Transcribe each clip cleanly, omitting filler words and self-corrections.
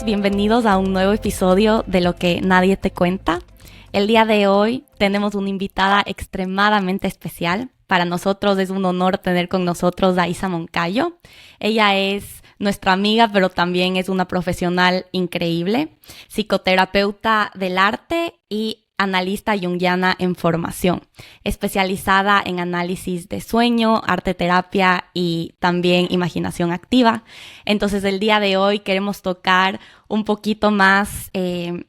bienvenidos a un nuevo episodio de Lo que nadie te cuenta. El día de hoy tenemos una invitada extremadamente especial. Para nosotros es un honor tener con nosotros a Isa Moncayo. Ella es nuestra amiga, pero también es una profesional increíble, psicoterapeuta del arte y analista junguiana en formación, especializada en análisis de sueño, arte terapia y también imaginación activa. Entonces el día de hoy queremos tocar un poquito más,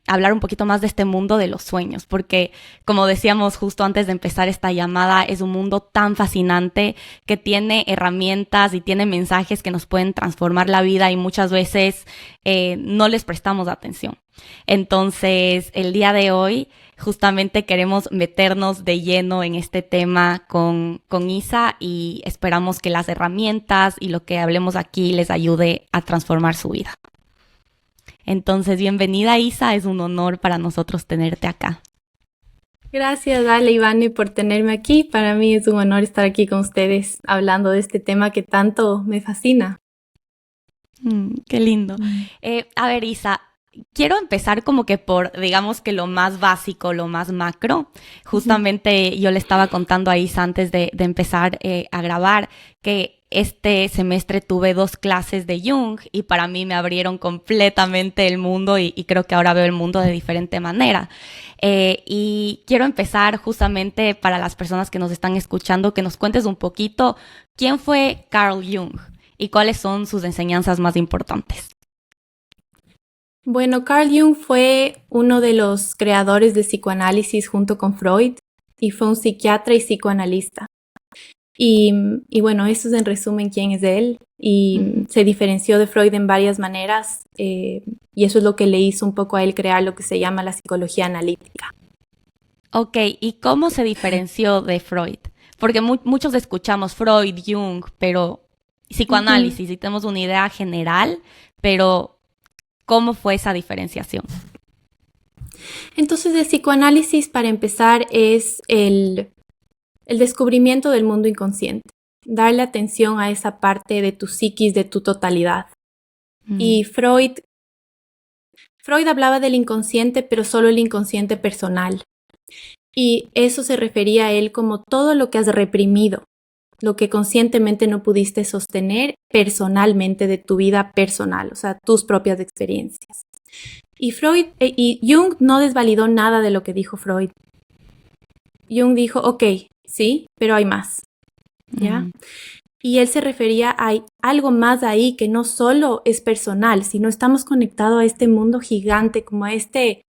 hablar un poquito más de este mundo de los sueños, porque como decíamos justo antes de empezar esta llamada, es un mundo tan fascinante que tiene herramientas y tiene mensajes que nos pueden transformar la vida y muchas veces no les prestamos atención. Entonces el día de hoy justamente queremos meternos de lleno en este tema con Isa y esperamos que las herramientas y lo que hablemos aquí les ayude a transformar su vida. Entonces, bienvenida Isa, es un honor para nosotros tenerte acá. Gracias, Ale y Ivane, por tenerme aquí. Para mí es un honor estar aquí con ustedes hablando de este tema que tanto me fascina. Qué lindo. A ver, Isa, quiero empezar como que por, digamos que lo más básico, lo más macro. Justamente yo le estaba contando a Isa antes de empezar a grabar que este semestre tuve 2 clases de Jung y para mí me abrieron completamente el mundo y creo que ahora veo el mundo de diferente manera. Y quiero empezar justamente para las personas que nos están escuchando, que nos cuentes un poquito quién fue Carl Jung y cuáles son sus enseñanzas más importantes. Bueno, Carl Jung fue uno de los creadores de psicoanálisis junto con Freud y fue un psiquiatra y psicoanalista. Y bueno, eso es en resumen quién es él. Y se diferenció de Freud en varias maneras y eso es lo que le hizo un poco a él crear lo que se llama la psicología analítica. Ok, ¿y cómo se diferenció de Freud? Porque muchos escuchamos Freud, Jung, pero psicoanálisis y tenemos una idea general, pero ¿cómo fue esa diferenciación? Entonces, el psicoanálisis, para empezar, es el descubrimiento del mundo inconsciente. Darle atención a esa parte de tu psiquis, de tu totalidad. Y Freud hablaba del inconsciente, pero solo el inconsciente personal. Y eso se refería a él como todo lo que has reprimido, lo que conscientemente no pudiste sostener personalmente de tu vida personal, o sea, tus propias experiencias. Y Jung no desvalidó nada de lo que dijo Freud. Jung dijo, ok, sí, pero hay más, ¿ya? Y él se refería a algo más ahí que no solo es personal, sino estamos conectados a este mundo gigante, como a este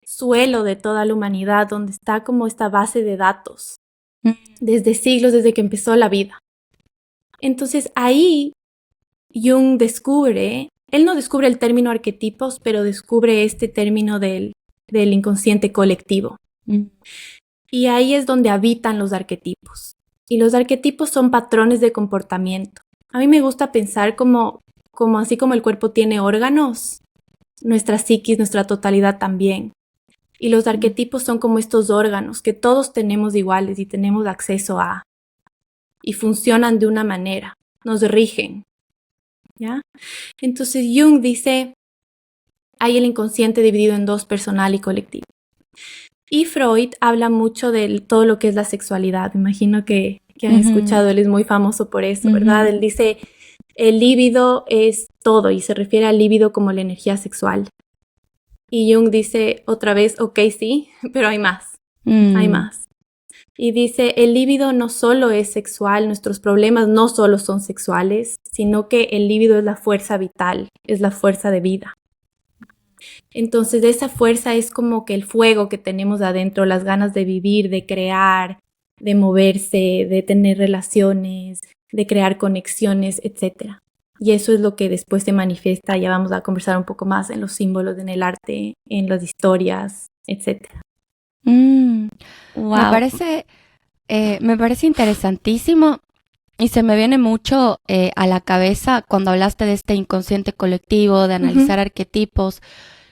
suelo de toda la humanidad, donde está como esta base de datos, desde siglos, desde que empezó la vida. Entonces ahí Jung él no descubre el término arquetipos, pero descubre este término del inconsciente colectivo. Y ahí es donde habitan los arquetipos. Y los arquetipos son patrones de comportamiento. A mí me gusta pensar como así como el cuerpo tiene órganos, nuestra psiquis, nuestra totalidad también. Y los arquetipos son como estos órganos que todos tenemos iguales y tenemos acceso a. Y funcionan de una manera, nos rigen, ¿ya? Entonces Jung dice, hay el inconsciente dividido en 2, personal y colectivo. Y Freud habla mucho de todo lo que es la sexualidad. Me imagino que han escuchado, él es muy famoso por eso, ¿verdad? Él dice, el líbido es todo y se refiere al líbido como la energía sexual. Y Jung dice otra vez, ok, sí, pero hay más, hay más. Y dice, el líbido no solo es sexual, nuestros problemas no solo son sexuales, sino que el líbido es la fuerza vital, es la fuerza de vida. Entonces esa fuerza es como que el fuego que tenemos adentro, las ganas de vivir, de crear, de moverse, de tener relaciones, de crear conexiones, etc. Y eso es lo que después se manifiesta, ya vamos a conversar un poco más en los símbolos, en el arte, en las historias, etc. Wow. Me parece interesantísimo y se me viene mucho a la cabeza cuando hablaste de este inconsciente colectivo, de analizar arquetipos.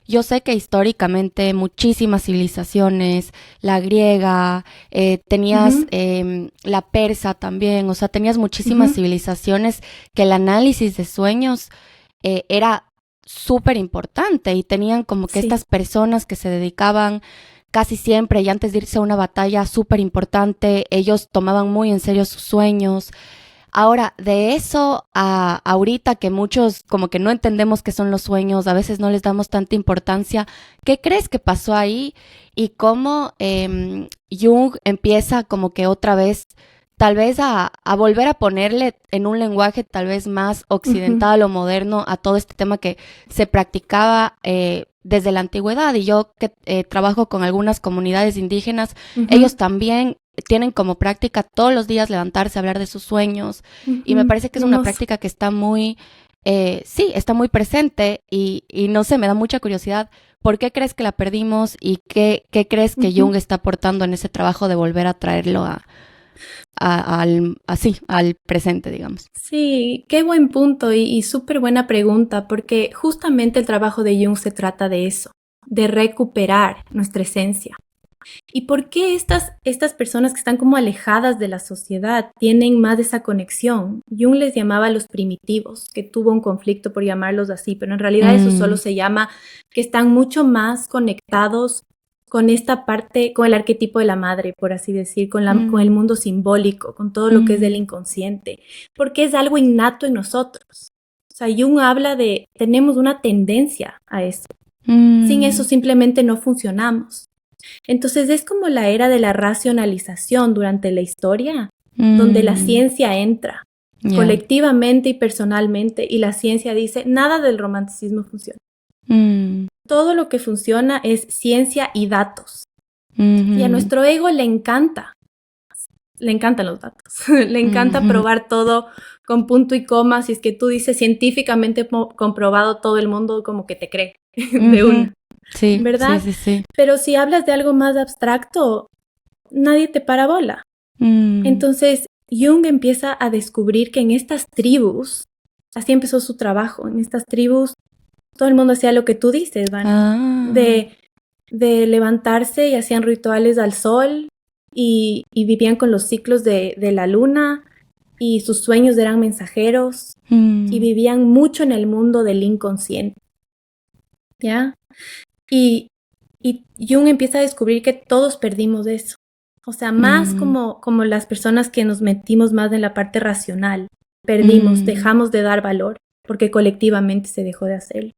Yo sé que históricamente muchísimas civilizaciones, la griega, tenías la persa también, o sea, tenías muchísimas civilizaciones que el análisis de sueños era súper importante y tenían como que Sí. estas personas que se dedicaban casi siempre y antes de irse a una batalla súper importante, ellos tomaban muy en serio sus sueños. Ahora, de eso a ahorita que muchos como que no entendemos qué son los sueños, a veces no les damos tanta importancia, ¿qué crees que pasó ahí? Y cómo Jung empieza como que otra vez, tal vez a volver a ponerle en un lenguaje tal vez más occidental o moderno a todo este tema que se practicaba desde la antigüedad. Y yo que trabajo con algunas comunidades indígenas, ellos también tienen como práctica todos los días levantarse, hablar de sus sueños. Y me parece que es una práctica que está muy, sí, está muy presente y no sé, me da mucha curiosidad. ¿Por qué crees que la perdimos y qué crees que Jung está aportando en ese trabajo de volver a traerlo al presente, digamos? Sí, qué buen punto y súper buena pregunta, porque justamente el trabajo de Jung se trata de eso, de recuperar nuestra esencia. ¿Y por qué estas personas que están como alejadas de la sociedad tienen más de esa conexión? Jung les llamaba los primitivos, que tuvo un conflicto por llamarlos así, pero en realidad eso solo se llama que están mucho más conectados con esta parte, con el arquetipo de la madre, por así decir, con el mundo simbólico, con todo lo que es del inconsciente, porque es algo innato en nosotros. O sea, Jung habla de, tenemos una tendencia a eso. Sin eso simplemente no funcionamos. Entonces es como la era de la racionalización durante la historia, donde la ciencia entra colectivamente y personalmente, y la ciencia dice, nada del romanticismo funciona. Todo lo que funciona es ciencia y datos. Y a nuestro ego le encantan los datos, le encanta probar todo con punto y coma. Si es que tú dices científicamente comprobado, todo el mundo como que te cree de una. Sí, ¿verdad? Sí. Pero si hablas de algo más abstracto, nadie te para bola. Entonces, Jung empieza a descubrir que en estas tribus, así empezó su trabajo, en estas tribus, todo el mundo hacía lo que tú dices, Vane, de levantarse y hacían rituales al sol y vivían con los ciclos de la luna y sus sueños eran mensajeros y vivían mucho en el mundo del inconsciente, ¿ya? Y Jung empieza a descubrir que todos perdimos eso. O sea, más como las personas que nos metimos más en la parte racional. Perdimos, dejamos de dar valor, porque colectivamente se dejó de hacerlo.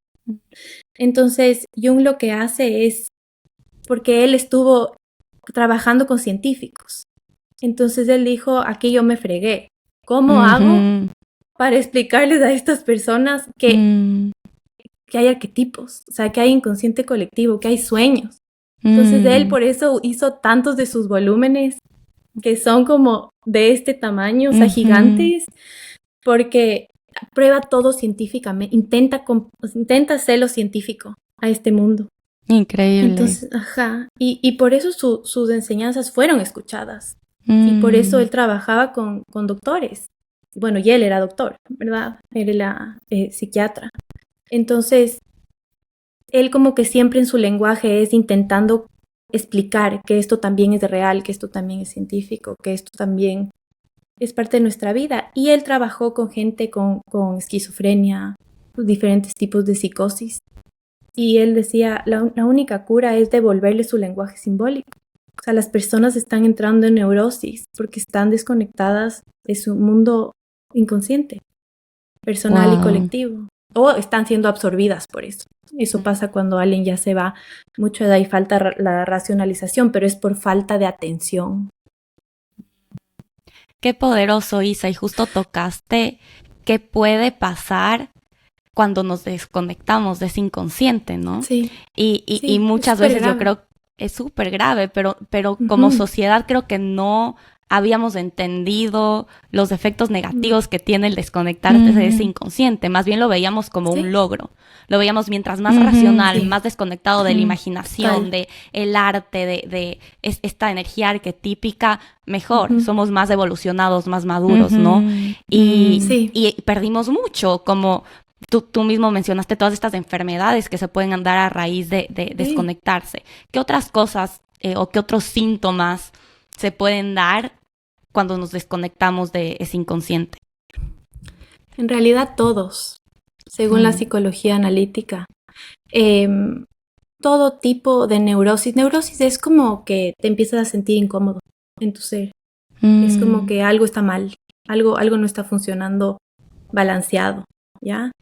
Entonces, Jung lo que hace es, porque él estuvo trabajando con científicos. Entonces él dijo, aquí yo me fregué. ¿Cómo hago para explicarles a estas personas que hay arquetipos, o sea, que hay inconsciente colectivo, que hay sueños? Entonces él por eso hizo tantos de sus volúmenes que son como de este tamaño, o sea, gigantes, porque prueba todo científicamente, intenta hacerlo científico a este mundo. Increíble. Entonces, y por eso sus enseñanzas fueron escuchadas. Y por eso él trabajaba con doctores. Bueno, y él era doctor, ¿verdad? Él era psiquiatra. Entonces, él como que siempre en su lenguaje es intentando explicar que esto también es real, que esto también es científico, que esto también es parte de nuestra vida. Y él trabajó con gente con esquizofrenia, diferentes tipos de psicosis. Y él decía, la única cura es devolverle su lenguaje simbólico. O sea, las personas están entrando en neurosis porque están desconectadas de su mundo inconsciente, personal y colectivo. O están siendo absorbidas por eso. Eso pasa cuando alguien ya se va mucho de ahí, falta la racionalización, pero es por falta de atención. Qué poderoso, Isa, y justo tocaste qué puede pasar cuando nos desconectamos de ese inconsciente, ¿no? Sí. Y muchas veces yo creo que es súper grave, pero como sociedad creo que no habíamos entendido los efectos negativos que tiene el desconectarte de ese inconsciente. Más bien lo veíamos como un logro. Lo veíamos mientras más racional, más desconectado de la imaginación, de el arte, de esta energía arquetípica, mejor. Somos más evolucionados, más maduros, ¿no? Y perdimos mucho, como tú mismo mencionaste todas estas enfermedades que se pueden dar a raíz de desconectarse. ¿Qué otras cosas o qué otros síntomas se pueden dar cuando nos desconectamos de ese inconsciente? En realidad todos. según la psicología analítica. Todo tipo de neurosis. Neurosis es como que te empiezas a sentir incómodo en tu ser. Es como que algo está mal, algo no está funcionando balanceado, ¿ya?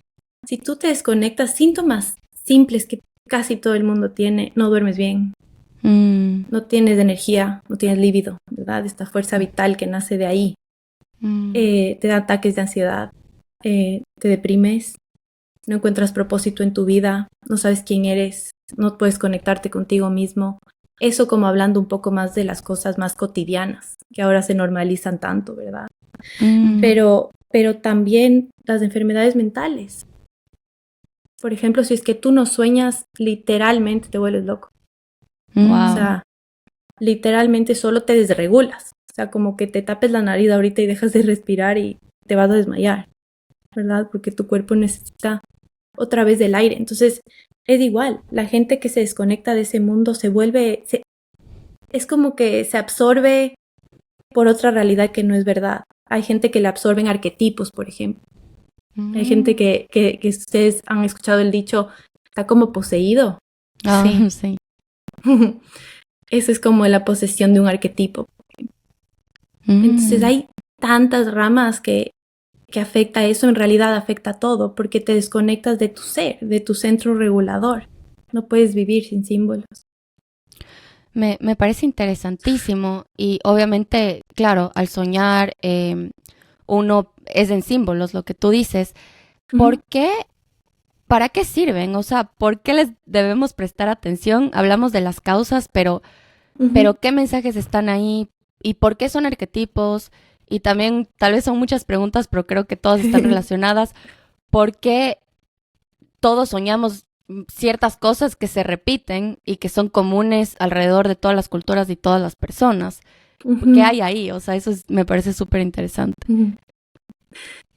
Si tú te desconectas, síntomas simples que casi todo el mundo tiene, no duermes bien, no tienes energía, no tienes líbido, ¿verdad? Esta fuerza vital que nace de ahí. Te da ataques de ansiedad, te deprimes, no encuentras propósito en tu vida, no sabes quién eres, no puedes conectarte contigo mismo. Eso como hablando un poco más de las cosas más cotidianas, que ahora se normalizan tanto, ¿verdad? Pero también las enfermedades mentales. Por ejemplo, si es que tú no sueñas, literalmente te vuelves loco. Wow. O sea, literalmente solo te desregulas. O sea, como que te tapes la nariz ahorita y dejas de respirar y te vas a desmayar, ¿verdad? Porque tu cuerpo necesita otra vez del aire. Entonces, es igual. La gente que se desconecta de ese mundo es como que se absorbe por otra realidad que no es verdad. Hay gente que le absorben arquetipos, por ejemplo. Hay gente que ustedes han escuchado el dicho, está como poseído. Sí. Eso es como la posesión de un arquetipo. Entonces hay tantas ramas que afecta eso, en realidad afecta a todo, porque te desconectas de tu ser, de tu centro regulador. No puedes vivir sin símbolos. Me parece interesantísimo y obviamente, claro, al soñar uno es en símbolos, lo que tú dices. ¿Por qué? ¿Para qué sirven? O sea, ¿por qué les debemos prestar atención? Hablamos de las causas, pero ¿qué mensajes están ahí? ¿Y por qué son arquetipos? Y también, tal vez son muchas preguntas, pero creo que todas están relacionadas. ¿Por qué todos soñamos ciertas cosas que se repiten y que son comunes alrededor de todas las culturas y todas las personas? ¿Qué hay ahí? O sea, me parece súper interesante.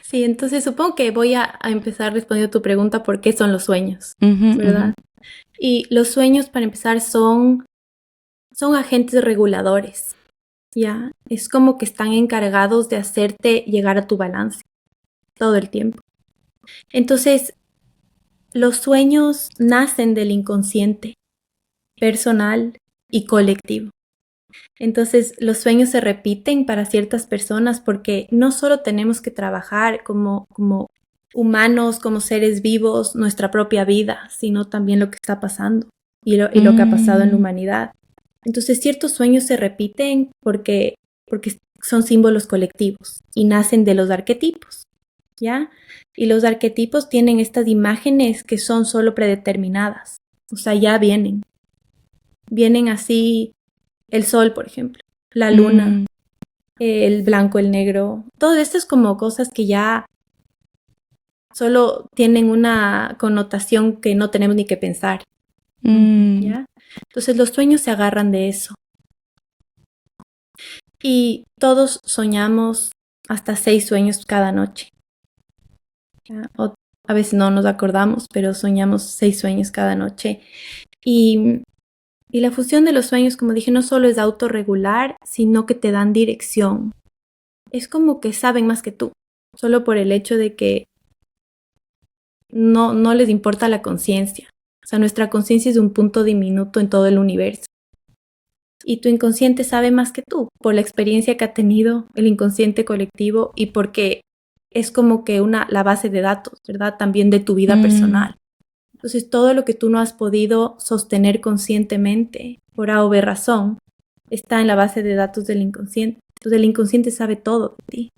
Sí, entonces supongo que voy a empezar respondiendo a tu pregunta, ¿por qué son los sueños? ¿Verdad? Y los sueños, para empezar, son agentes reguladores, ¿ya? Es como que están encargados de hacerte llegar a tu balance todo el tiempo. Entonces, los sueños nacen del inconsciente personal y colectivo. Entonces, los sueños se repiten para ciertas personas porque no solo tenemos que trabajar como humanos, como seres vivos, nuestra propia vida, sino también lo que está pasando y lo que ha pasado en la humanidad. Entonces, ciertos sueños se repiten porque son símbolos colectivos y nacen de los arquetipos, ¿ya? Y los arquetipos tienen estas imágenes que son solo predeterminadas, o sea, ya vienen así. El sol, por ejemplo, la luna, el blanco, el negro, todo esto es como cosas que ya solo tienen una connotación que no tenemos ni que pensar, ¿ya? Entonces los sueños se agarran de eso. Y todos soñamos hasta 6 sueños cada noche. ¿Ya? O a veces no nos acordamos, pero soñamos 6 sueños cada noche. Y la función de los sueños, como dije, no solo es autorregular, sino que te dan dirección. Es como que saben más que tú, solo por el hecho de que no les importa la conciencia. O sea, nuestra conciencia es un punto diminuto en todo el universo. Y tu inconsciente sabe más que tú, por la experiencia que ha tenido el inconsciente colectivo y porque es como que la base de datos, ¿verdad? También de tu vida personal. Entonces, todo lo que tú no has podido sostener conscientemente, por A o B razón, está en la base de datos del inconsciente. Entonces, el inconsciente sabe todo de ti.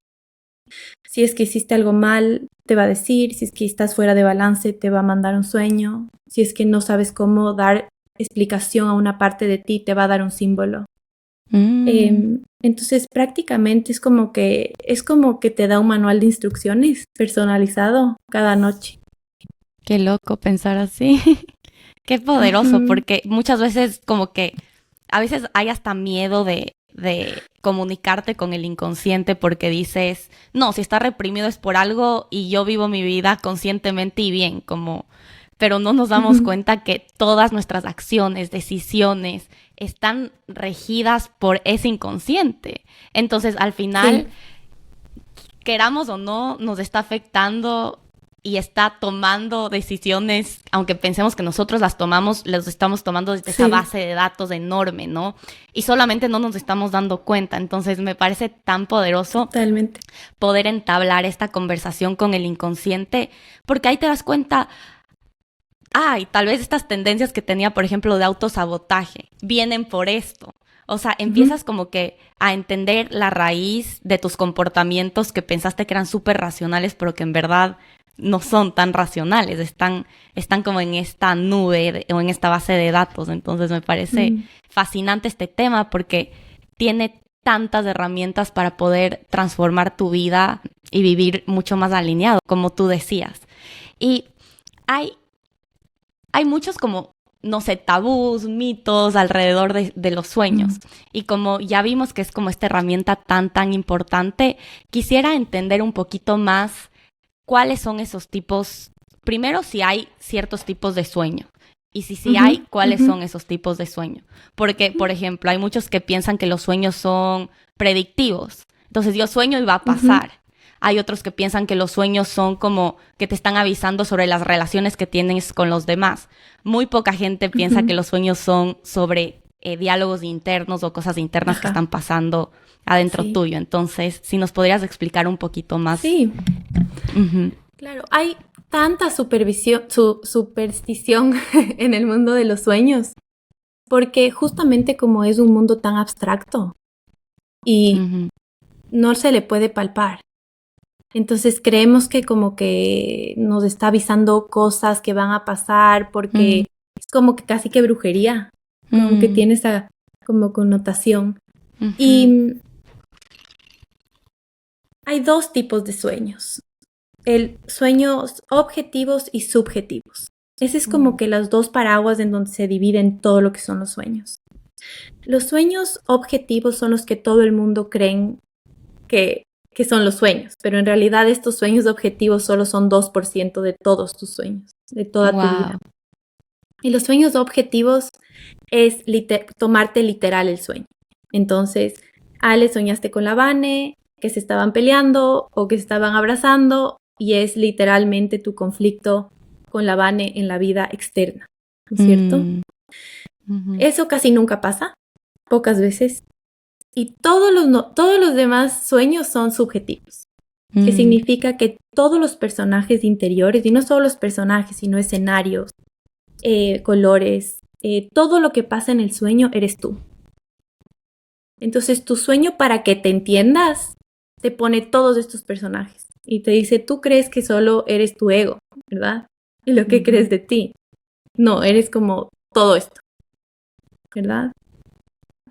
Si es que hiciste algo mal, te va a decir. Si es que estás fuera de balance, te va a mandar un sueño. Si es que no sabes cómo dar explicación a una parte de ti, te va a dar un símbolo. Entonces, prácticamente es como que te da un manual de instrucciones personalizado cada noche. Qué loco pensar así. Qué poderoso, porque muchas veces como que a veces hay hasta miedo de comunicarte con el inconsciente porque dices, no, si está reprimido es por algo y yo vivo mi vida conscientemente y bien, pero no nos damos cuenta que todas nuestras acciones, decisiones están regidas por ese inconsciente. Entonces, al final, queramos o no, nos está afectando y está tomando decisiones, aunque pensemos que nosotros las estamos tomando desde esa base de datos enorme, ¿no? Y solamente no nos estamos dando cuenta. Entonces me parece tan poderoso poder entablar esta conversación con el inconsciente, porque ahí te das cuenta, y tal vez estas tendencias que tenía, por ejemplo, de autosabotaje, vienen por esto. O sea, empiezas como que a entender la raíz de tus comportamientos que pensaste que eran súper racionales, pero que en verdad no son tan racionales, están como en esta nube o en esta base de datos. Entonces me parece fascinante este tema porque tiene tantas herramientas para poder transformar tu vida y vivir mucho más alineado, como tú decías. Y hay muchos como, no sé, tabús, mitos alrededor de los sueños. Y como ya vimos que es como esta herramienta tan importante, quisiera entender un poquito más cuáles son esos tipos. Primero, si hay ciertos tipos de sueño. Y si hay, ¿cuáles son esos tipos de sueño? Porque, por ejemplo, hay muchos que piensan que los sueños son predictivos. Entonces, yo sueño y va a pasar. Hay otros que piensan que los sueños son como que te están avisando sobre las relaciones que tienes con los demás. Muy poca gente piensa que los sueños son sobre diálogos internos o cosas internas que están pasando adentro tuyo. Entonces, si nos podrías explicar un poquito más. Sí. Claro, hay tanta superstición en el mundo de los sueños, porque justamente como es un mundo tan abstracto y no se le puede palpar. Entonces creemos que como que nos está avisando cosas que van a pasar porque es como que casi que brujería, como que tiene esa como connotación. Y hay dos tipos de sueños, sueños objetivos y subjetivos. Ese es como que las dos paraguas en donde se dividen todo lo que son los sueños. Los sueños objetivos son los que todo el mundo creen que son los sueños, pero en realidad estos sueños objetivos solo son 2% de todos tus sueños, de toda tu vida. Y los sueños objetivos es tomarte literal el sueño. Entonces, Ale, soñaste con la Vane, que se estaban peleando o que se estaban abrazando, y es literalmente tu conflicto con la Vane en la vida externa, ¿no es cierto? Eso casi nunca pasa, pocas veces. Y todos los demás sueños son subjetivos, que significa que todos los personajes interiores, y no solo los personajes, sino escenarios, colores, todo lo que pasa en el sueño eres tú. Entonces tu sueño, para que te entiendas, te pone todos estos personajes y te dice, tú crees que solo eres tu ego, ¿verdad? Y lo que crees de ti. No, eres como todo esto, ¿verdad?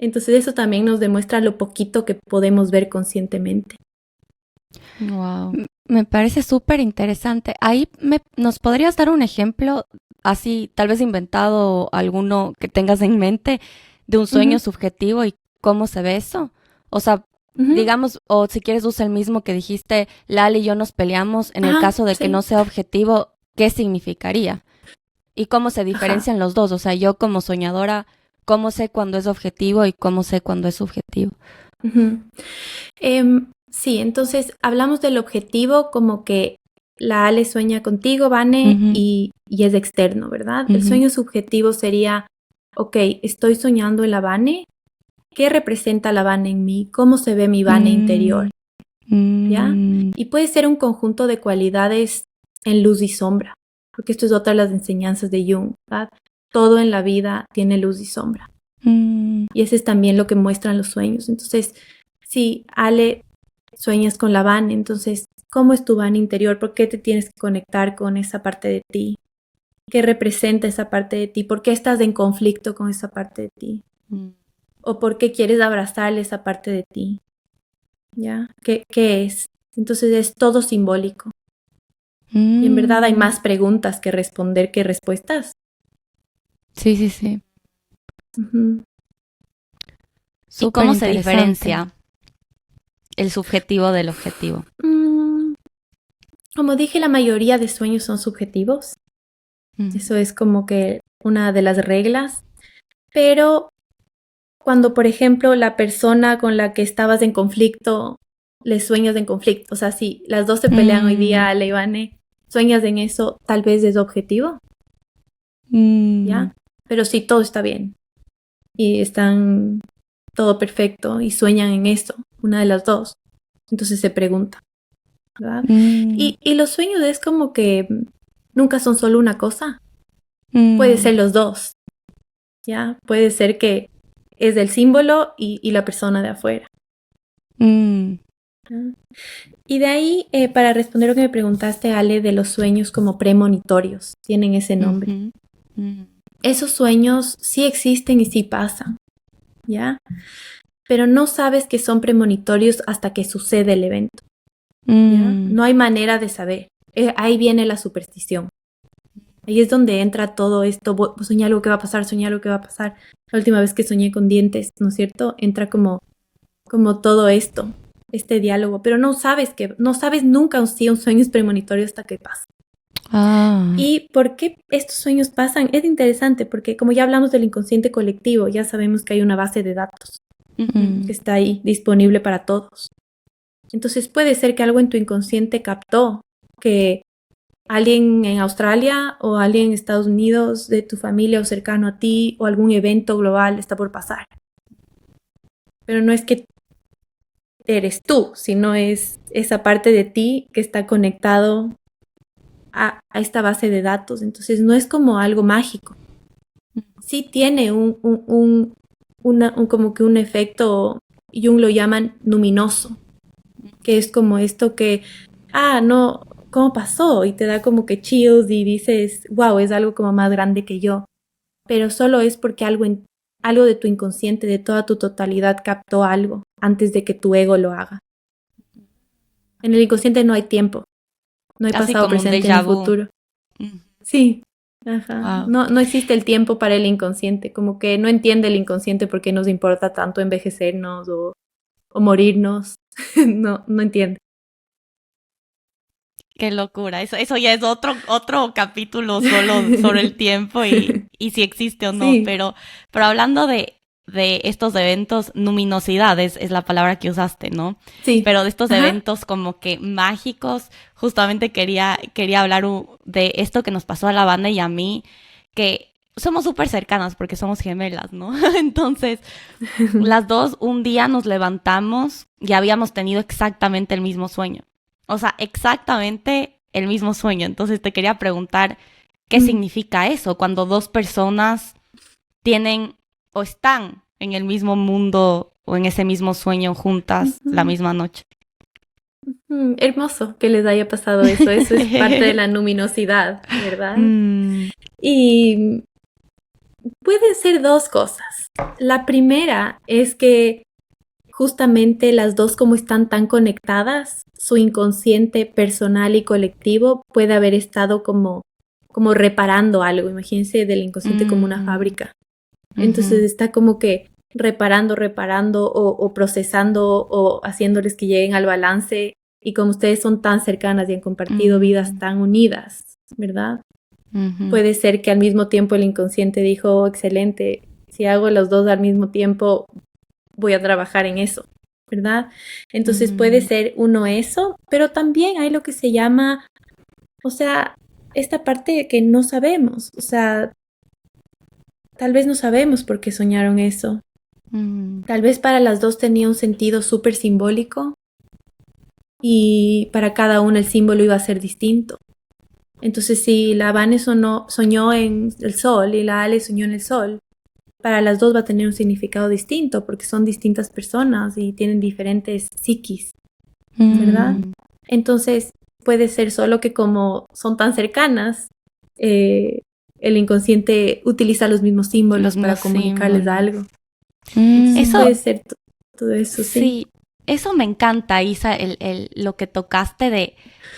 Entonces eso también nos demuestra lo poquito que podemos ver conscientemente. Wow. Me parece súper interesante. Ahí ¿nos podrías dar un ejemplo, así tal vez inventado alguno que tengas en mente, de un sueño subjetivo y cómo se ve eso? O sea, digamos, o si quieres usa el mismo que dijiste, Lali y yo nos peleamos, en el caso de que no sea objetivo, ¿qué significaría? ¿Y cómo se diferencian los dos? O sea, yo como soñadora, ¿cómo sé cuándo es objetivo y cómo sé cuándo es subjetivo? Sí, entonces hablamos del objetivo como que la Ale sueña contigo, Vane, y es externo, ¿verdad? El sueño subjetivo sería, ok, estoy soñando en la Vane, ¿qué representa la Vane en mí? ¿Cómo se ve mi Vane interior? ¿Ya? Y puede ser un conjunto de cualidades en luz y sombra, porque esto es otra de las enseñanzas de Jung, ¿verdad? Todo en la vida tiene luz y sombra. Y ese es también lo que muestran los sueños. Entonces, si Ale sueñas con la Vane, entonces, ¿cómo es tu Vane interior? ¿Por qué te tienes que conectar con esa parte de ti? ¿Qué representa esa parte de ti? ¿Por qué estás en conflicto con esa parte de ti? ¿O por qué quieres abrazarle esa parte de ti? ¿Ya? ¿Qué es? Entonces es todo simbólico. Y en verdad hay más preguntas que responder que respuestas. Sí. ¿Y cómo se diferencia el subjetivo del objetivo? Como dije, la mayoría de sueños son subjetivos. Eso es como que una de las reglas. Pero cuando, por ejemplo, la persona con la que estabas en conflicto, le sueñas en conflicto. O sea, si las dos se pelean hoy día, Ale y Vane, sueñas en eso, tal vez es objetivo, ¿ya? Pero si todo está bien y están todo perfecto y sueñan en eso, una de las dos, entonces se pregunta, ¿verdad? Y los sueños es como que nunca son solo una cosa, puede ser los dos, ¿ya? Puede ser que es el símbolo y la persona de afuera. Y de ahí, para responder lo que me preguntaste, Ale, de los sueños como premonitorios, tienen ese nombre. Esos sueños sí existen y sí pasan, ¿ya? Pero no sabes que son premonitorios hasta que sucede el evento, ¿ya? No hay manera de saber. Ahí viene la superstición. Ahí es donde entra todo esto, soñar algo que va a pasar, soñar algo que va a pasar. La última vez que soñé con dientes, ¿no es cierto? Entra como todo esto, este diálogo, pero no sabes nunca si un sueño es premonitorio hasta que pasa. ¿Y por qué estos sueños pasan? Es interesante porque como ya hablamos del inconsciente colectivo, ya sabemos que hay una base de datos que está ahí disponible para todos. Entonces puede ser que algo en tu inconsciente captó que alguien en Australia o alguien en Estados Unidos de tu familia o cercano a ti o algún evento global está por pasar. Pero no es que eres tú, sino es esa parte de ti que está conectado a esta base de datos. Entonces no es como algo mágico. Sí tiene como que un efecto, Jung lo llaman luminoso, que es como esto que, no, ¿cómo pasó? Y te da como que chills y dices, wow, es algo como más grande que yo. Pero solo es porque algo de tu inconsciente, de toda tu totalidad, captó algo antes de que tu ego lo haga. En el inconsciente no hay tiempo. No hay pasado, presente ni futuro. Sí. Ajá. Wow. No existe el tiempo para el inconsciente. Como que no entiende el inconsciente por qué nos importa tanto envejecernos o morirnos. No entiende. Qué locura. Eso ya es otro capítulo solo sobre el tiempo y si existe o no. Sí. Pero hablando de estos eventos, luminosidad es la palabra que usaste, ¿no? Sí. Pero de estos eventos como que mágicos, justamente quería hablar de esto que nos pasó a la banda y a mí, que somos súper cercanas porque somos gemelas, ¿no? Entonces, las dos un día nos levantamos y habíamos tenido exactamente el mismo sueño. O sea, exactamente el mismo sueño. Entonces te quería preguntar, ¿qué significa eso? Cuando dos personas tienen o están en el mismo mundo o en ese mismo sueño juntas la misma noche. Hermoso que les haya pasado eso. Eso es parte de la luminosidad, ¿verdad? Y pueden ser dos cosas. La primera es que justamente las dos, como están tan conectadas, su inconsciente personal y colectivo puede haber estado como reparando algo. Imagínense del inconsciente como una fábrica. Entonces está como que reparando o procesando o haciéndoles que lleguen al balance. Y como ustedes son tan cercanas y han compartido vidas tan unidas, ¿verdad? Puede ser que al mismo tiempo el inconsciente dijo, excelente, si hago los dos al mismo tiempo, voy a trabajar en eso, ¿verdad? Entonces puede ser uno eso, pero también hay lo que se llama, o sea, esta parte que no sabemos, o sea, tal vez no sabemos por qué soñaron eso. Tal vez para las dos tenía un sentido súper simbólico y para cada una el símbolo iba a ser distinto. Entonces, si la Vane soñó en el sol y la Ale soñó en el sol, para las dos va a tener un significado distinto porque son distintas personas y tienen diferentes psiquis, ¿verdad? Entonces, puede ser solo que como son tan cercanas, el inconsciente utiliza los mismos símbolos para comunicarles algo. Eso puede ser todo eso, sí. Eso me encanta, Isa, lo que tocaste de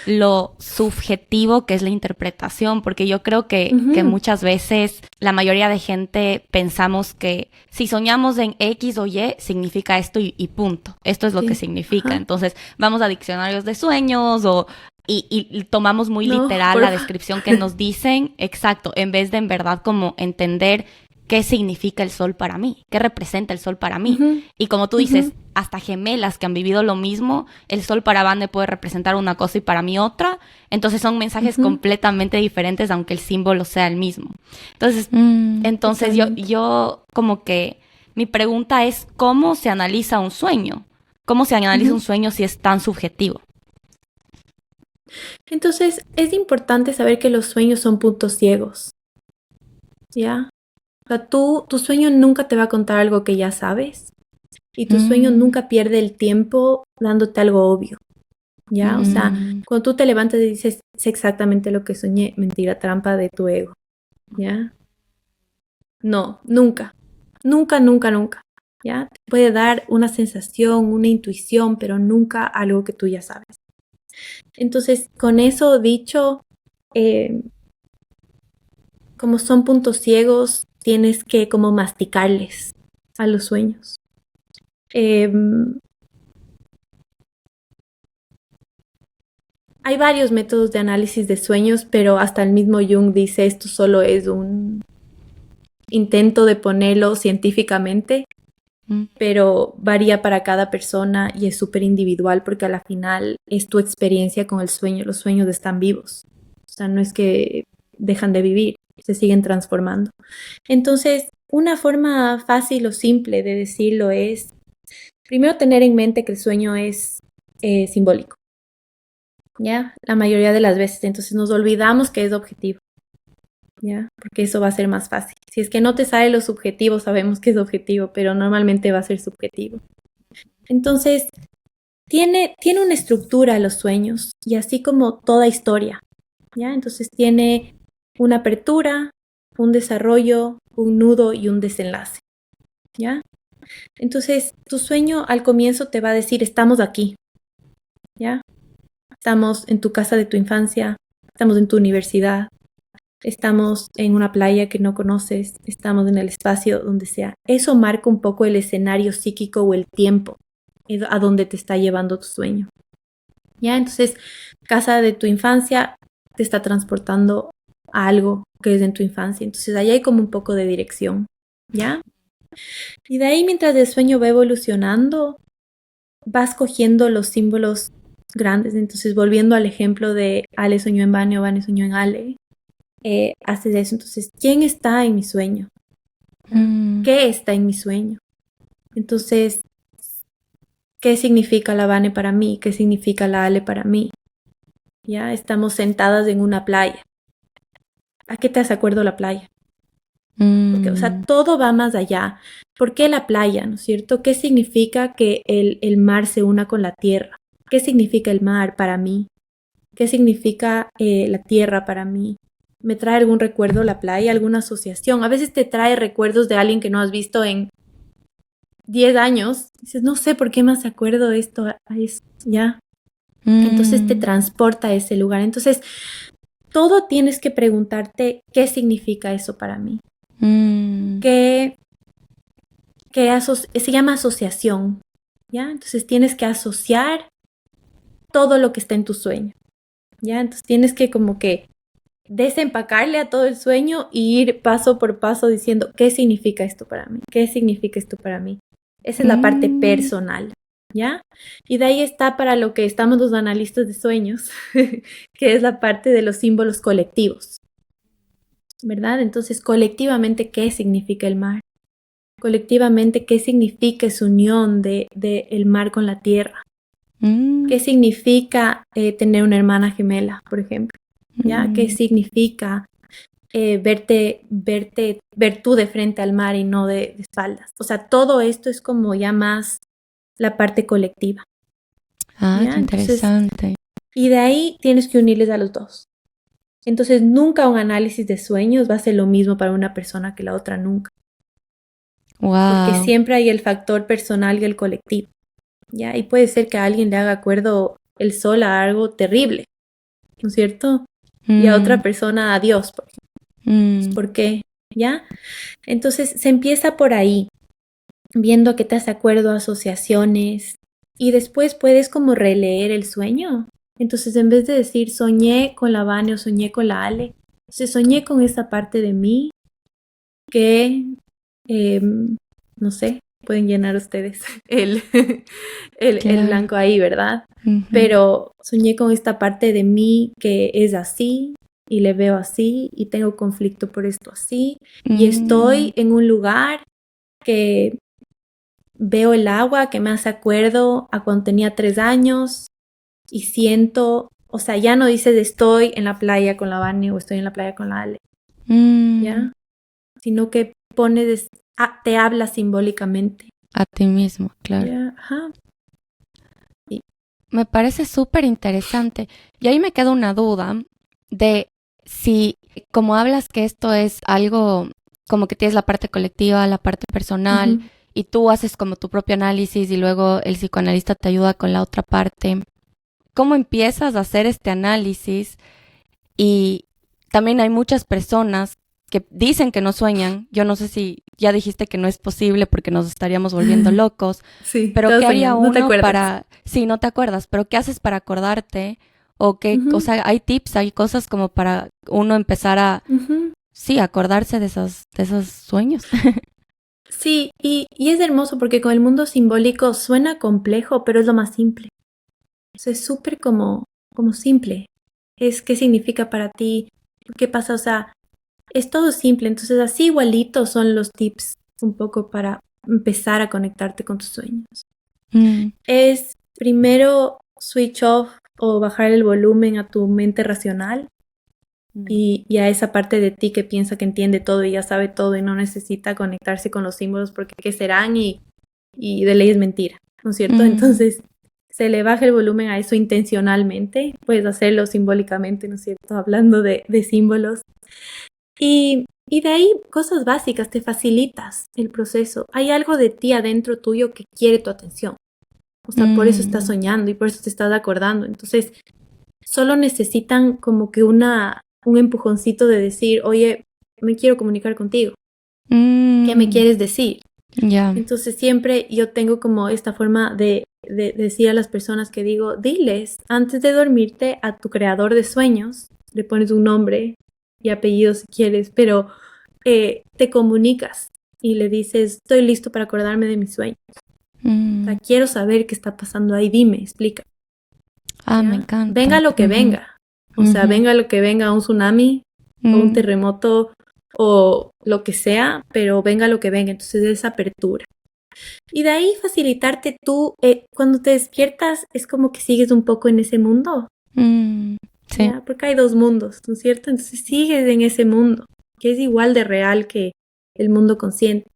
lo subjetivo que es la interpretación, porque yo creo que muchas veces la mayoría de gente pensamos que si soñamos en X o Y significa esto y punto. Esto es lo que significa. Entonces vamos a diccionarios de sueños y tomamos muy literal la descripción que nos dicen, exacto, en vez de en verdad como entender qué significa el sol para mí, qué representa el sol para mí. Y como tú dices, hasta gemelas que han vivido lo mismo, el sol para Vane puede representar una cosa y para mí otra. Entonces son mensajes completamente diferentes, aunque el símbolo sea el mismo. Entonces yo como que mi pregunta es, ¿cómo se analiza un sueño? ¿Cómo se analiza un sueño si es tan subjetivo? Entonces, es importante saber que los sueños son puntos ciegos, ¿ya? O sea, tu sueño nunca te va a contar algo que ya sabes y tu sueño nunca pierde el tiempo dándote algo obvio, ¿ya? O sea, cuando tú te levantas y dices, sé exactamente lo que soñé, mentira, trampa de tu ego, ¿ya? No, nunca, nunca, nunca, nunca, ¿ya? Te puede dar una sensación, una intuición, pero nunca algo que tú ya sabes. Entonces, con eso dicho, como son puntos ciegos, tienes que como masticarles a los sueños. Hay varios métodos de análisis de sueños, pero hasta el mismo Jung dice esto solo es un intento de ponerlo científicamente, pero varía para cada persona y es súper individual porque a la final es tu experiencia con el sueño. Los sueños están vivos, o sea, no es que dejan de vivir, se siguen transformando. Entonces, una forma fácil o simple de decirlo es, primero tener en mente que el sueño es simbólico, ¿ya? La mayoría de las veces, entonces nos olvidamos que es objetivo, ¿ya? Porque eso va a ser más fácil. Si es que no te sale lo subjetivo, sabemos que es objetivo, pero normalmente va a ser subjetivo. Entonces, tiene una estructura los sueños, y así como toda historia, ¿ya? Entonces tiene una apertura, un desarrollo, un nudo y un desenlace, ¿ya? Entonces, tu sueño al comienzo te va a decir, estamos aquí, ¿ya? Estamos en tu casa de tu infancia, estamos en tu universidad, estamos en una playa que no conoces, estamos en el espacio donde sea. Eso marca un poco el escenario psíquico o el tiempo a donde te está llevando tu sueño, ¿ya? Entonces, casa de tu infancia te está transportando a algo que es en tu infancia. Entonces, ahí hay como un poco de dirección, ¿ya? Y de ahí, mientras el sueño va evolucionando, vas cogiendo los símbolos grandes. Entonces, volviendo al ejemplo de Ale soñó en Vane o Vane soñó en Ale, haces eso. Entonces, ¿quién está en mi sueño? ¿Qué está en mi sueño? Entonces, ¿qué significa la Vane para mí? ¿Qué significa la Ale para mí? Ya estamos sentadas en una playa. ¿A qué te hace acuerdo la playa? Porque, o sea, todo va más allá. ¿Por qué la playa, no es cierto? ¿Qué significa que el mar se una con la tierra? ¿Qué significa el mar para mí? ¿Qué significa la tierra para mí? ¿Me trae algún recuerdo la playa, alguna asociación? A veces te trae recuerdos de alguien que no has visto en 10 años. Dices, no sé por qué más acuerdo esto, ya. Entonces te transporta a ese lugar. Entonces, todo tienes que preguntarte qué significa eso para mí. Se llama asociación, ¿ya? Entonces tienes que asociar todo lo que está en tu sueño, ¿ya? Entonces tienes que como que desempacarle a todo el sueño y ir paso por paso diciendo qué significa esto para mí, qué significa esto para mí. Esa es la parte personal, ¿ya? Y de ahí está para lo que estamos los analistas de sueños, que es la parte de los símbolos colectivos, ¿verdad? Entonces, colectivamente, ¿qué significa el mar? Colectivamente, ¿qué significa esa unión de el mar con la tierra? ¿Qué significa tener una hermana gemela, por ejemplo? ¿Ya? ¿Qué significa ver tú de frente al mar y no de espaldas? O sea, todo esto es como ya más la parte colectiva. Ah, qué interesante. Entonces, y de ahí tienes que unirles a los dos. Entonces, nunca un análisis de sueños va a ser lo mismo para una persona que la otra, nunca. Wow. Porque siempre hay el factor personal y el colectivo, ¿ya? Y puede ser que a alguien le haga acuerdo el sol a algo terrible, ¿no es cierto? Y a otra persona a Dios, por ejemplo. ¿Por qué? ¿Ya? Entonces se empieza por ahí, viendo que te hace acuerdo a asociaciones y después puedes como releer el sueño. Entonces en vez de decir soñé con la Vane o soñé con la Ale, soñé con esa parte de mí que, no sé, pueden llenar ustedes el Claro. blanco ahí, ¿verdad? Ujú. Pero soñé con esta parte de mí que es así y le veo así y tengo conflicto por esto así y estoy en un lugar que veo el agua que me hace acuerdo a cuando tenía 3 años y siento, o sea, ya no dices estoy en la playa con la Vane o estoy en la playa con la Ale, ¿ya? Sino que pones, te habla simbólicamente. A ti mismo, claro. ¿Ya? Ajá. Me parece súper interesante. Y ahí me queda una duda de si, como hablas que esto es algo como que tienes la parte colectiva, la parte personal, Ujú. y tú haces como tu propio análisis y luego el psicoanalista te ayuda con la otra parte. ¿Cómo empiezas a hacer este análisis? Y también hay muchas personas que dicen que no sueñan. Yo no sé si ya dijiste que no es posible porque nos estaríamos volviendo locos. Sí, Pero todos ¿qué haría soñamos, no te uno acuerdas. para... Sí, no te acuerdas, pero ¿qué haces para acordarte? O qué, Ujú. o sea, hay tips, hay cosas como para uno empezar a, Ujú. sí, acordarse de esos sueños. Sí, y es hermoso porque con el mundo simbólico suena complejo, pero es lo más simple. O sea, es súper como simple. Es qué significa para ti, qué pasa, o sea, es todo simple. Entonces, así igualitos son los tips un poco para empezar a conectarte con tus sueños. Es primero switch off o bajar el volumen a tu mente racional y a esa parte de ti que piensa que entiende todo y ya sabe todo y no necesita conectarse con los símbolos porque qué serán y de ley es mentira, ¿no es cierto? Entonces se le baja el volumen a eso intencionalmente, puedes hacerlo simbólicamente, ¿no es cierto? Hablando de símbolos. Y de ahí cosas básicas, te facilitas el proceso. Hay algo de ti adentro tuyo que quiere tu atención. O sea, por eso estás soñando y por eso te estás acordando. Entonces, solo necesitan como que un empujoncito de decir, oye, me quiero comunicar contigo. ¿Qué me quieres decir? Ya. Entonces, siempre yo tengo como esta forma de decir a las personas que digo, diles, antes de dormirte a tu creador de sueños, le pones un nombre y apellido si quieres, pero te comunicas y le dices, estoy listo para acordarme de mis sueños. O sea, quiero saber qué está pasando ahí, dime, explica. Ah, ¿Ya? me encanta. Venga lo que venga. O sea, venga lo que venga, un tsunami o un terremoto o lo que sea, pero venga lo que venga. Entonces, esa apertura. Y de ahí facilitarte tú, cuando te despiertas, es como que sigues un poco en ese mundo. Sí. ¿Ya? Porque hay 2 mundos, ¿no es cierto? Entonces sigues en ese mundo, que es igual de real que el mundo consciente.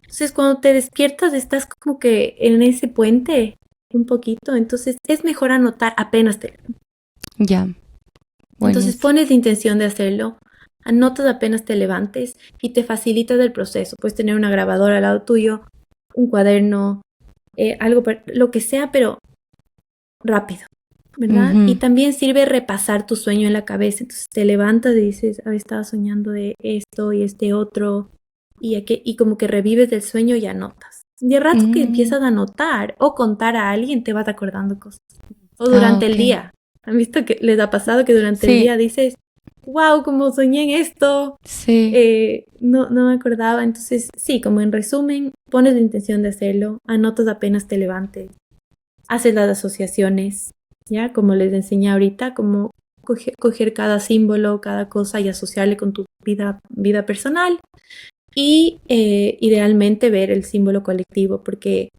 Entonces, cuando te despiertas, estás como que en ese puente un poquito. Entonces, es mejor anotar apenas te levantas. Ya. Entonces, Buenísimo. pones la intención de hacerlo, anotas apenas te levantes y te facilitas el proceso. Puedes tener una grabadora al lado tuyo, un cuaderno, algo, lo que sea, pero rápido, ¿verdad? Y también sirve repasar tu sueño en la cabeza. Entonces, te levantas y dices, estaba soñando de esto y este otro. Y como que revives del sueño y anotas. Y el rato que empiezas a anotar o contar a alguien, te vas acordando cosas. O durante el día. ¿Han visto que les ha pasado que durante el día dices, wow, como soñé en esto? Sí. No me acordaba. Entonces, sí, como en resumen, pones la intención de hacerlo, anotas apenas te levantes, haces las asociaciones, ¿ya? Como les enseñé ahorita, como coger cada símbolo, cada cosa y asociarle con tu vida personal. Y idealmente ver el símbolo colectivo, porque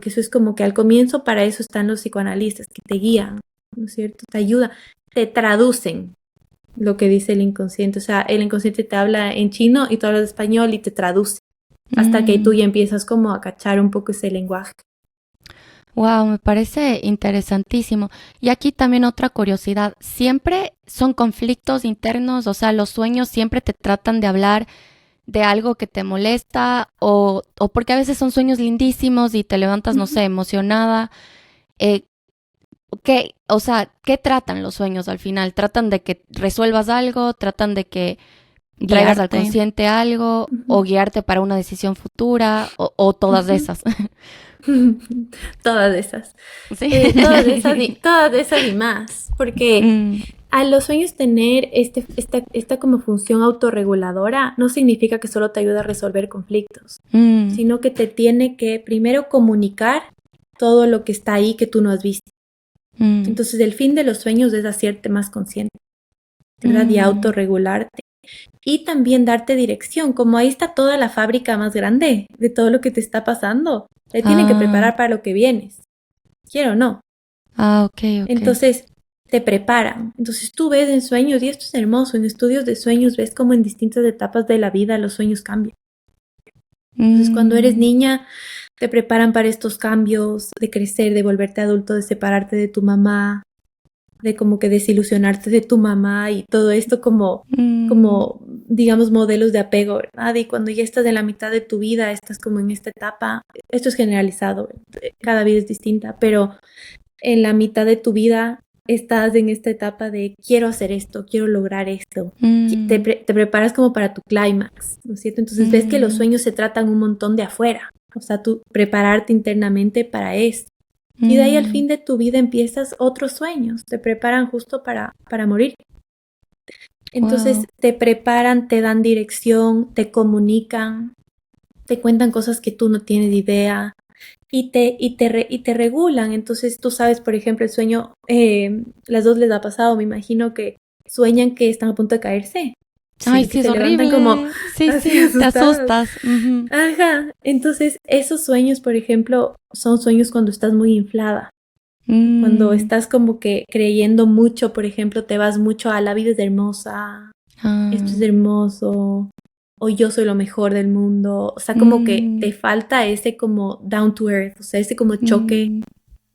eso es como que al comienzo para eso están los psicoanalistas, que te guían, ¿no es cierto? Te ayudan, te traducen lo que dice el inconsciente. O sea, el inconsciente te habla en chino y tú hablas español y te traduce, hasta que tú ya empiezas como a cachar un poco ese lenguaje. Wow, me parece interesantísimo. Y aquí también otra curiosidad, ¿siempre son conflictos internos? O sea, los sueños siempre te tratan de hablar de algo que te molesta o porque a veces son sueños lindísimos y te levantas, no sé, emocionada. ¿Qué tratan los sueños al final? ¿Tratan de que resuelvas algo? ¿Tratan de que traigas al consciente algo? ¿O guiarte para una decisión futura? ¿O todas esas? Todas esas. ¿Sí? Todas esas y más. Porque A los sueños tener esta como función autorreguladora no significa que solo te ayuda a resolver conflictos, sino que te tiene que primero comunicar todo lo que está ahí que tú no has visto. Entonces el fin de los sueños es hacerte más consciente, ¿verdad? Y autorregularte. Y también darte dirección, como ahí está toda la fábrica más grande de todo lo que te está pasando. Te tienen que preparar para lo que vienes, quiero o no. Ok. Entonces te preparan. Entonces tú ves en sueños, y esto es hermoso, en estudios de sueños ves cómo en distintas etapas de la vida los sueños cambian. Entonces cuando eres niña te preparan para estos cambios de crecer, de volverte adulto, de separarte de tu mamá, de como que desilusionarte de tu mamá y todo esto como digamos modelos de apego, ¿verdad? Y cuando ya estás en la mitad de tu vida, estás como en esta etapa, esto es generalizado, cada vida es distinta, pero en la mitad de tu vida estás en esta etapa de quiero hacer esto, quiero lograr esto. Te preparas como para tu clímax, ¿no es cierto? Entonces ves que los sueños se tratan un montón de afuera, o sea, tú prepararte internamente para esto. Y de ahí al fin de tu vida empiezas otros sueños, te preparan justo para morir. Entonces te preparan, te dan dirección, te comunican, te cuentan cosas que tú no tienes idea. Y te regulan. Entonces tú sabes, por ejemplo, el sueño, las dos les ha pasado, me imagino que sueñan que están a punto de caerse. Ay, sí, es horrible. Como, sí, te asustas. Ajá. Entonces, esos sueños, por ejemplo, son sueños cuando estás muy inflada. Cuando estás como que creyendo mucho, por ejemplo, te vas mucho a la vida es hermosa, esto es hermoso, o yo soy lo mejor del mundo. O sea, como que te falta ese como down to earth, o sea, ese como choque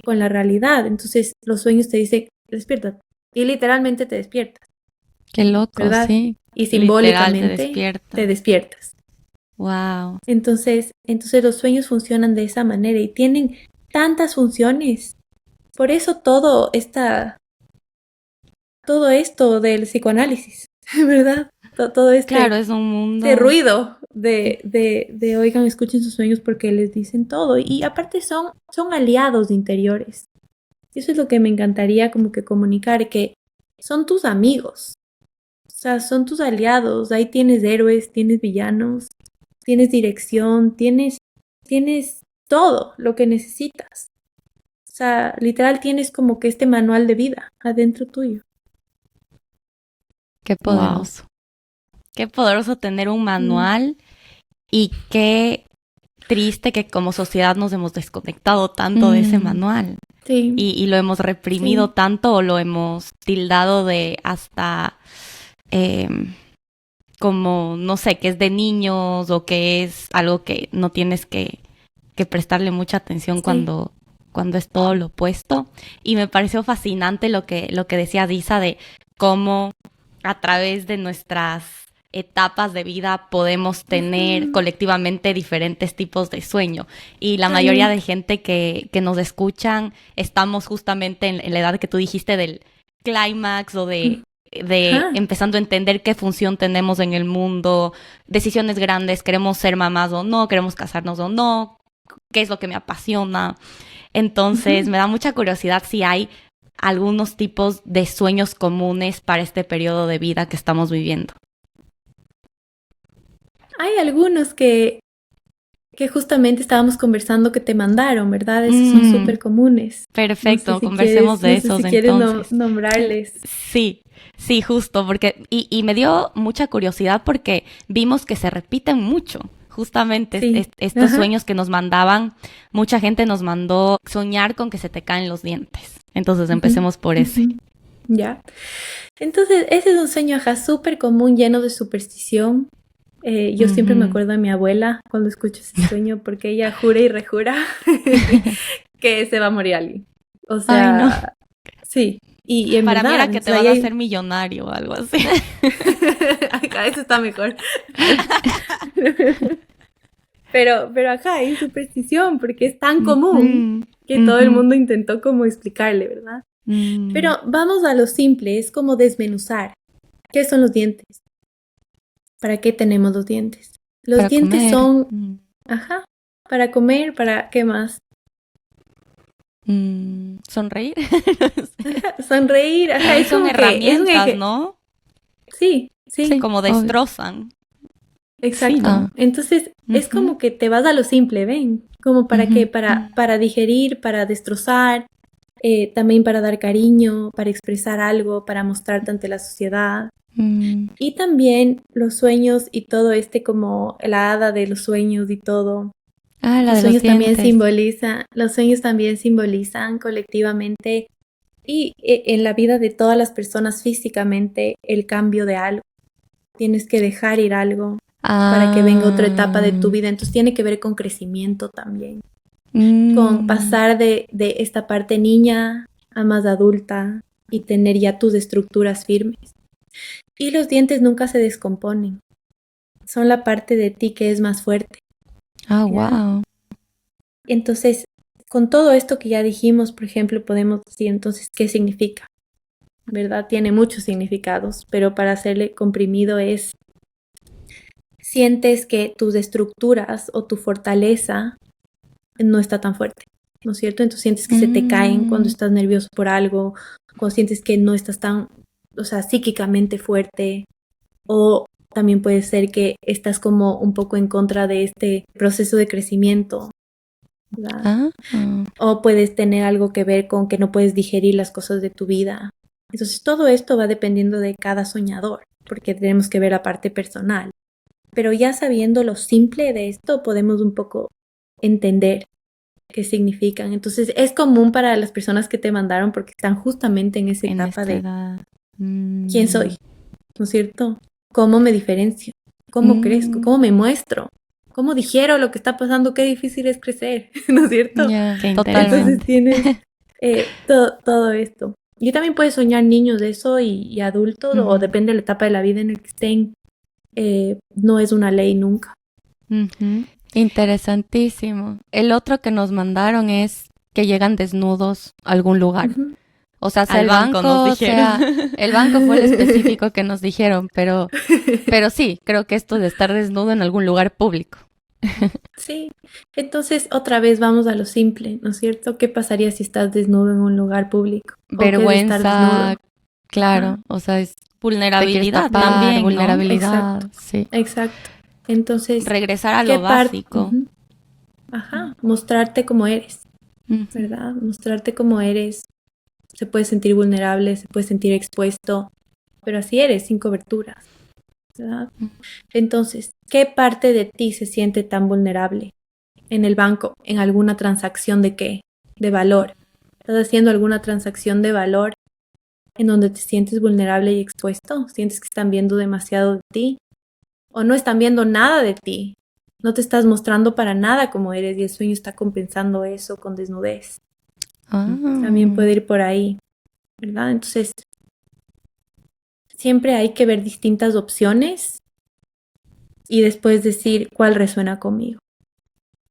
con la realidad. Entonces, los sueños te dicen, despierta. Y literalmente te despiertas. Qué loco, ¿verdad? sí. Y simbólicamente te despiertas. Wow. Entonces los sueños funcionan de esa manera y tienen tantas funciones. Por eso todo esto del psicoanálisis, ¿verdad? Todo Claro, es un mundo de ruido de oigan, escuchen sus sueños porque les dicen todo. Y aparte son aliados interiores. Eso es lo que me encantaría como que comunicar, que son tus amigos. O sea, son tus aliados. Ahí tienes héroes, tienes villanos, tienes dirección, tienes todo lo que necesitas. O sea, literal tienes como que este manual de vida adentro tuyo. Qué poderoso. Wow. Qué poderoso tener un manual y qué triste que como sociedad nos hemos desconectado tanto de ese manual. Sí. Y lo hemos reprimido tanto o lo hemos tildado de hasta como, no sé, que es de niños o que es algo que no tienes que prestarle mucha atención cuando es todo lo opuesto. Y me pareció fascinante lo que decía Disa de cómo a través de nuestras etapas de vida podemos tener colectivamente diferentes tipos de sueño. Y la mayoría de gente que nos escuchan estamos justamente en la edad que tú dijiste del clímax o de empezando a entender qué función tenemos en el mundo, decisiones grandes, queremos ser mamás o no, queremos casarnos o no, qué es lo que me apasiona. Entonces me da mucha curiosidad si hay algunos tipos de sueños comunes para este periodo de vida que estamos viviendo. Hay algunos que justamente estábamos conversando que te mandaron, ¿verdad? Esos son súper comunes. Perfecto, no sé si conversemos quieres, de esos no sé si entonces. Quieres nombrarles. Sí, justo, porque y me dio mucha curiosidad porque vimos que se repiten mucho. Justamente estos sueños que nos mandaban, mucha gente nos mandó soñar con que se te caen los dientes. Entonces empecemos por ese. Ya. Entonces, ese es un sueño súper común, lleno de superstición. Yo siempre me acuerdo de mi abuela cuando escucho ese sueño porque ella jura y rejura que se va a morir alguien. O sea, ay, no. Sí. Y en para verdad, mí era que te van a hacer millonario o algo así. Acá eso está mejor. Pero ajá, hay superstición porque es tan común que todo el mundo intentó como explicarle, ¿verdad? Pero vamos a lo simple, es como desmenuzar. ¿Qué son los dientes? ¿Para qué tenemos los dientes? Los para dientes comer. son, para comer, ¿para qué más? Sonreír. Sonreír, ajá, es Son como que es un herramientas, ¿no? Sí, sí, Como obvio. destrozan. exacto. Sí, ¿no? Entonces, es Ujú. como que te vas a lo simple, ¿ven? Como para Ujú. que, para digerir, para destrozar, también para dar cariño, para expresar algo, para mostrarte ante la sociedad. Y también los sueños y todo como la hada de los sueños y todo. Ah, la Los de los sueños también dientes. simbolizan colectivamente y en la vida de todas las personas físicamente el cambio de algo. Tienes que dejar ir algo para que venga otra etapa de tu vida. Entonces tiene que ver con crecimiento también, con pasar de esta parte niña a más adulta y tener ya tus estructuras firmes. Y los dientes nunca se descomponen. Son la parte de ti que es más fuerte. Ah, ¿Ya? wow. Entonces, con todo esto que ya dijimos, por ejemplo, podemos decir entonces qué significa. ¿Verdad? Tiene muchos significados, pero para hacerle comprimido es, sientes que tus estructuras o tu fortaleza no está tan fuerte, ¿no es cierto? Entonces sientes que se te caen cuando estás nervioso por algo, cuando sientes que no estás tan, o sea, psíquicamente fuerte, o también puede ser que estás como un poco en contra de este proceso de crecimiento, ¿verdad? O puedes tener algo que ver con que no puedes digerir las cosas de tu vida. Entonces todo esto va dependiendo de cada soñador, porque tenemos que ver la parte personal. Pero ya sabiendo lo simple de esto, podemos un poco entender qué significan. Entonces es común para las personas que te mandaron porque están justamente en esa etapa de quién soy, ¿no es cierto? ¿Cómo me diferencio? ¿Cómo crezco? ¿Cómo me muestro? ¿Cómo digiero lo que está pasando? Qué difícil es crecer, ¿no es cierto? Yeah, Qué Entonces interesante. tienes todo esto. Y también puedes soñar niños de eso y adultos, o depende de la etapa de la vida en la que estén. No es una ley nunca. Interesantísimo. El otro que nos mandaron es que llegan desnudos a algún lugar. O sea, sea Al el banco nos banco, dijeron. sea... El banco fue el específico que nos dijeron, pero sí, creo que esto de estar desnudo en algún lugar público. Sí, entonces otra vez vamos a lo simple, ¿no es cierto? ¿Qué pasaría si estás desnudo en un lugar público? ¿O qué es estar Vergüenza, desnudo? claro. Ajá. O sea, te quieres Vulnerabilidad tapar, también, ¿no? vulnerabilidad, Exacto, sí. exacto. Entonces, Regresar a ¿qué lo parte? básico. Ajá, mostrarte como eres, ¿verdad? Mostrarte como eres. Se puede sentir vulnerable, se puede sentir expuesto, pero así eres, sin coberturas, ¿verdad? Entonces, ¿qué parte de ti se siente tan vulnerable? En el banco, en alguna transacción de qué? De valor. ¿Estás haciendo alguna transacción de valor en donde te sientes vulnerable y expuesto? ¿Sientes que están viendo demasiado de ti? ¿O no están viendo nada de ti? No te estás mostrando para nada como eres y el sueño está compensando eso con desnudez. También puede ir por ahí, ¿verdad? Entonces, siempre hay que ver distintas opciones y después decir cuál resuena conmigo.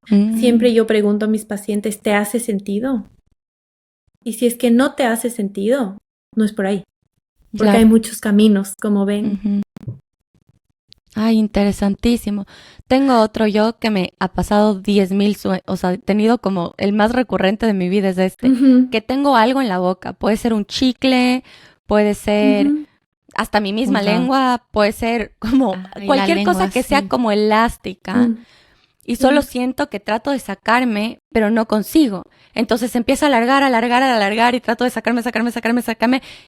Siempre yo pregunto a mis pacientes, ¿te hace sentido? Y si es que no te hace sentido, no es por ahí. Porque Claro. hay muchos caminos, como ven. Ay, interesantísimo. Tengo otro yo que me ha pasado 10,000 sueños, o sea, he tenido como el más recurrente de mi vida es este, que tengo algo en la boca. Puede ser un chicle, puede ser hasta mi misma lengua, puede ser como cualquier cosa que sea como elástica. Y solo siento que trato de sacarme, pero no consigo. Entonces empieza a alargar y trato de sacarme,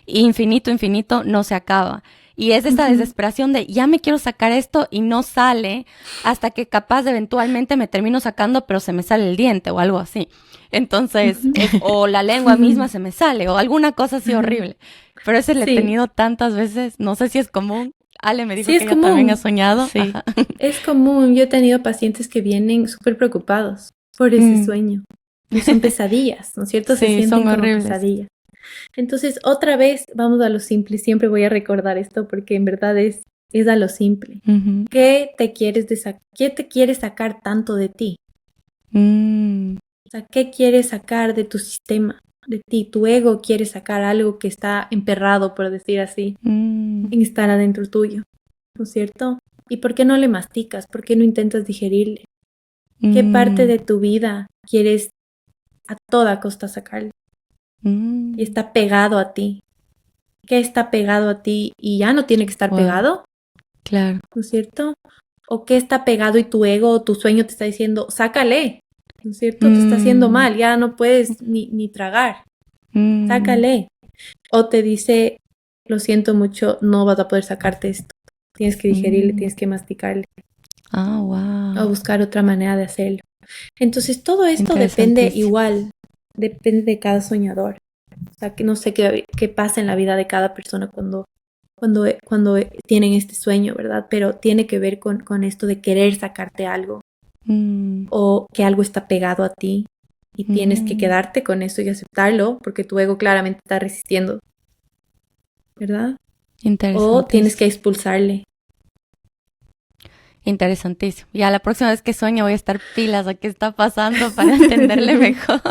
y infinito, no se acaba. Y es esta desesperación de ya me quiero sacar esto y no sale hasta que capaz eventualmente me termino sacando, pero se me sale el diente o algo así. Entonces, o la lengua misma se me sale o alguna cosa así horrible. Pero ese lo he tenido tantas veces, no sé si es común. Ale me dijo que ella también ha soñado. Sí. Ajá. Es común. Yo he tenido pacientes que vienen súper preocupados por ese sueño. Y son pesadillas, ¿no es cierto? Se sienten son como horribles. pesadillas. Entonces, otra vez, vamos a lo simple. Siempre voy a recordar esto porque en verdad es a lo simple. ¿Qué te quieres sacar tanto de ti? O sea, ¿qué quieres sacar de tu sistema, de ti? Tu ego quiere sacar algo que está emperrado, por decir así, en estar adentro tuyo, ¿no es cierto? ¿Y por qué no le masticas? ¿Por qué no intentas digerirle? ¿Qué parte de tu vida quieres a toda costa sacarle. Y está pegado a ti. ¿Qué está pegado a ti y ya no tiene que estar pegado? Claro. ¿No es cierto? ¿O qué está pegado y tu ego o tu sueño te está diciendo, sácale? ¿No es cierto? Te está haciendo mal, ya no puedes ni tragar. Sácale. O te dice, lo siento mucho, no vas a poder sacarte esto. Tienes que digerirle, tienes que masticarle. Wow. O buscar otra manera de hacerlo. Entonces todo esto depende igual, depende de cada soñador. O sea, que no sé qué pasa en la vida de cada persona cuando tienen este sueño, ¿verdad? Pero tiene que ver con esto de querer sacarte algo. O que algo está pegado a ti y tienes que quedarte con eso y aceptarlo porque tu ego claramente está resistiendo, ¿verdad? O tienes que expulsarle. Interesantísimo. Ya la próxima vez que sueño voy a estar pilas a qué está pasando para entenderle mejor.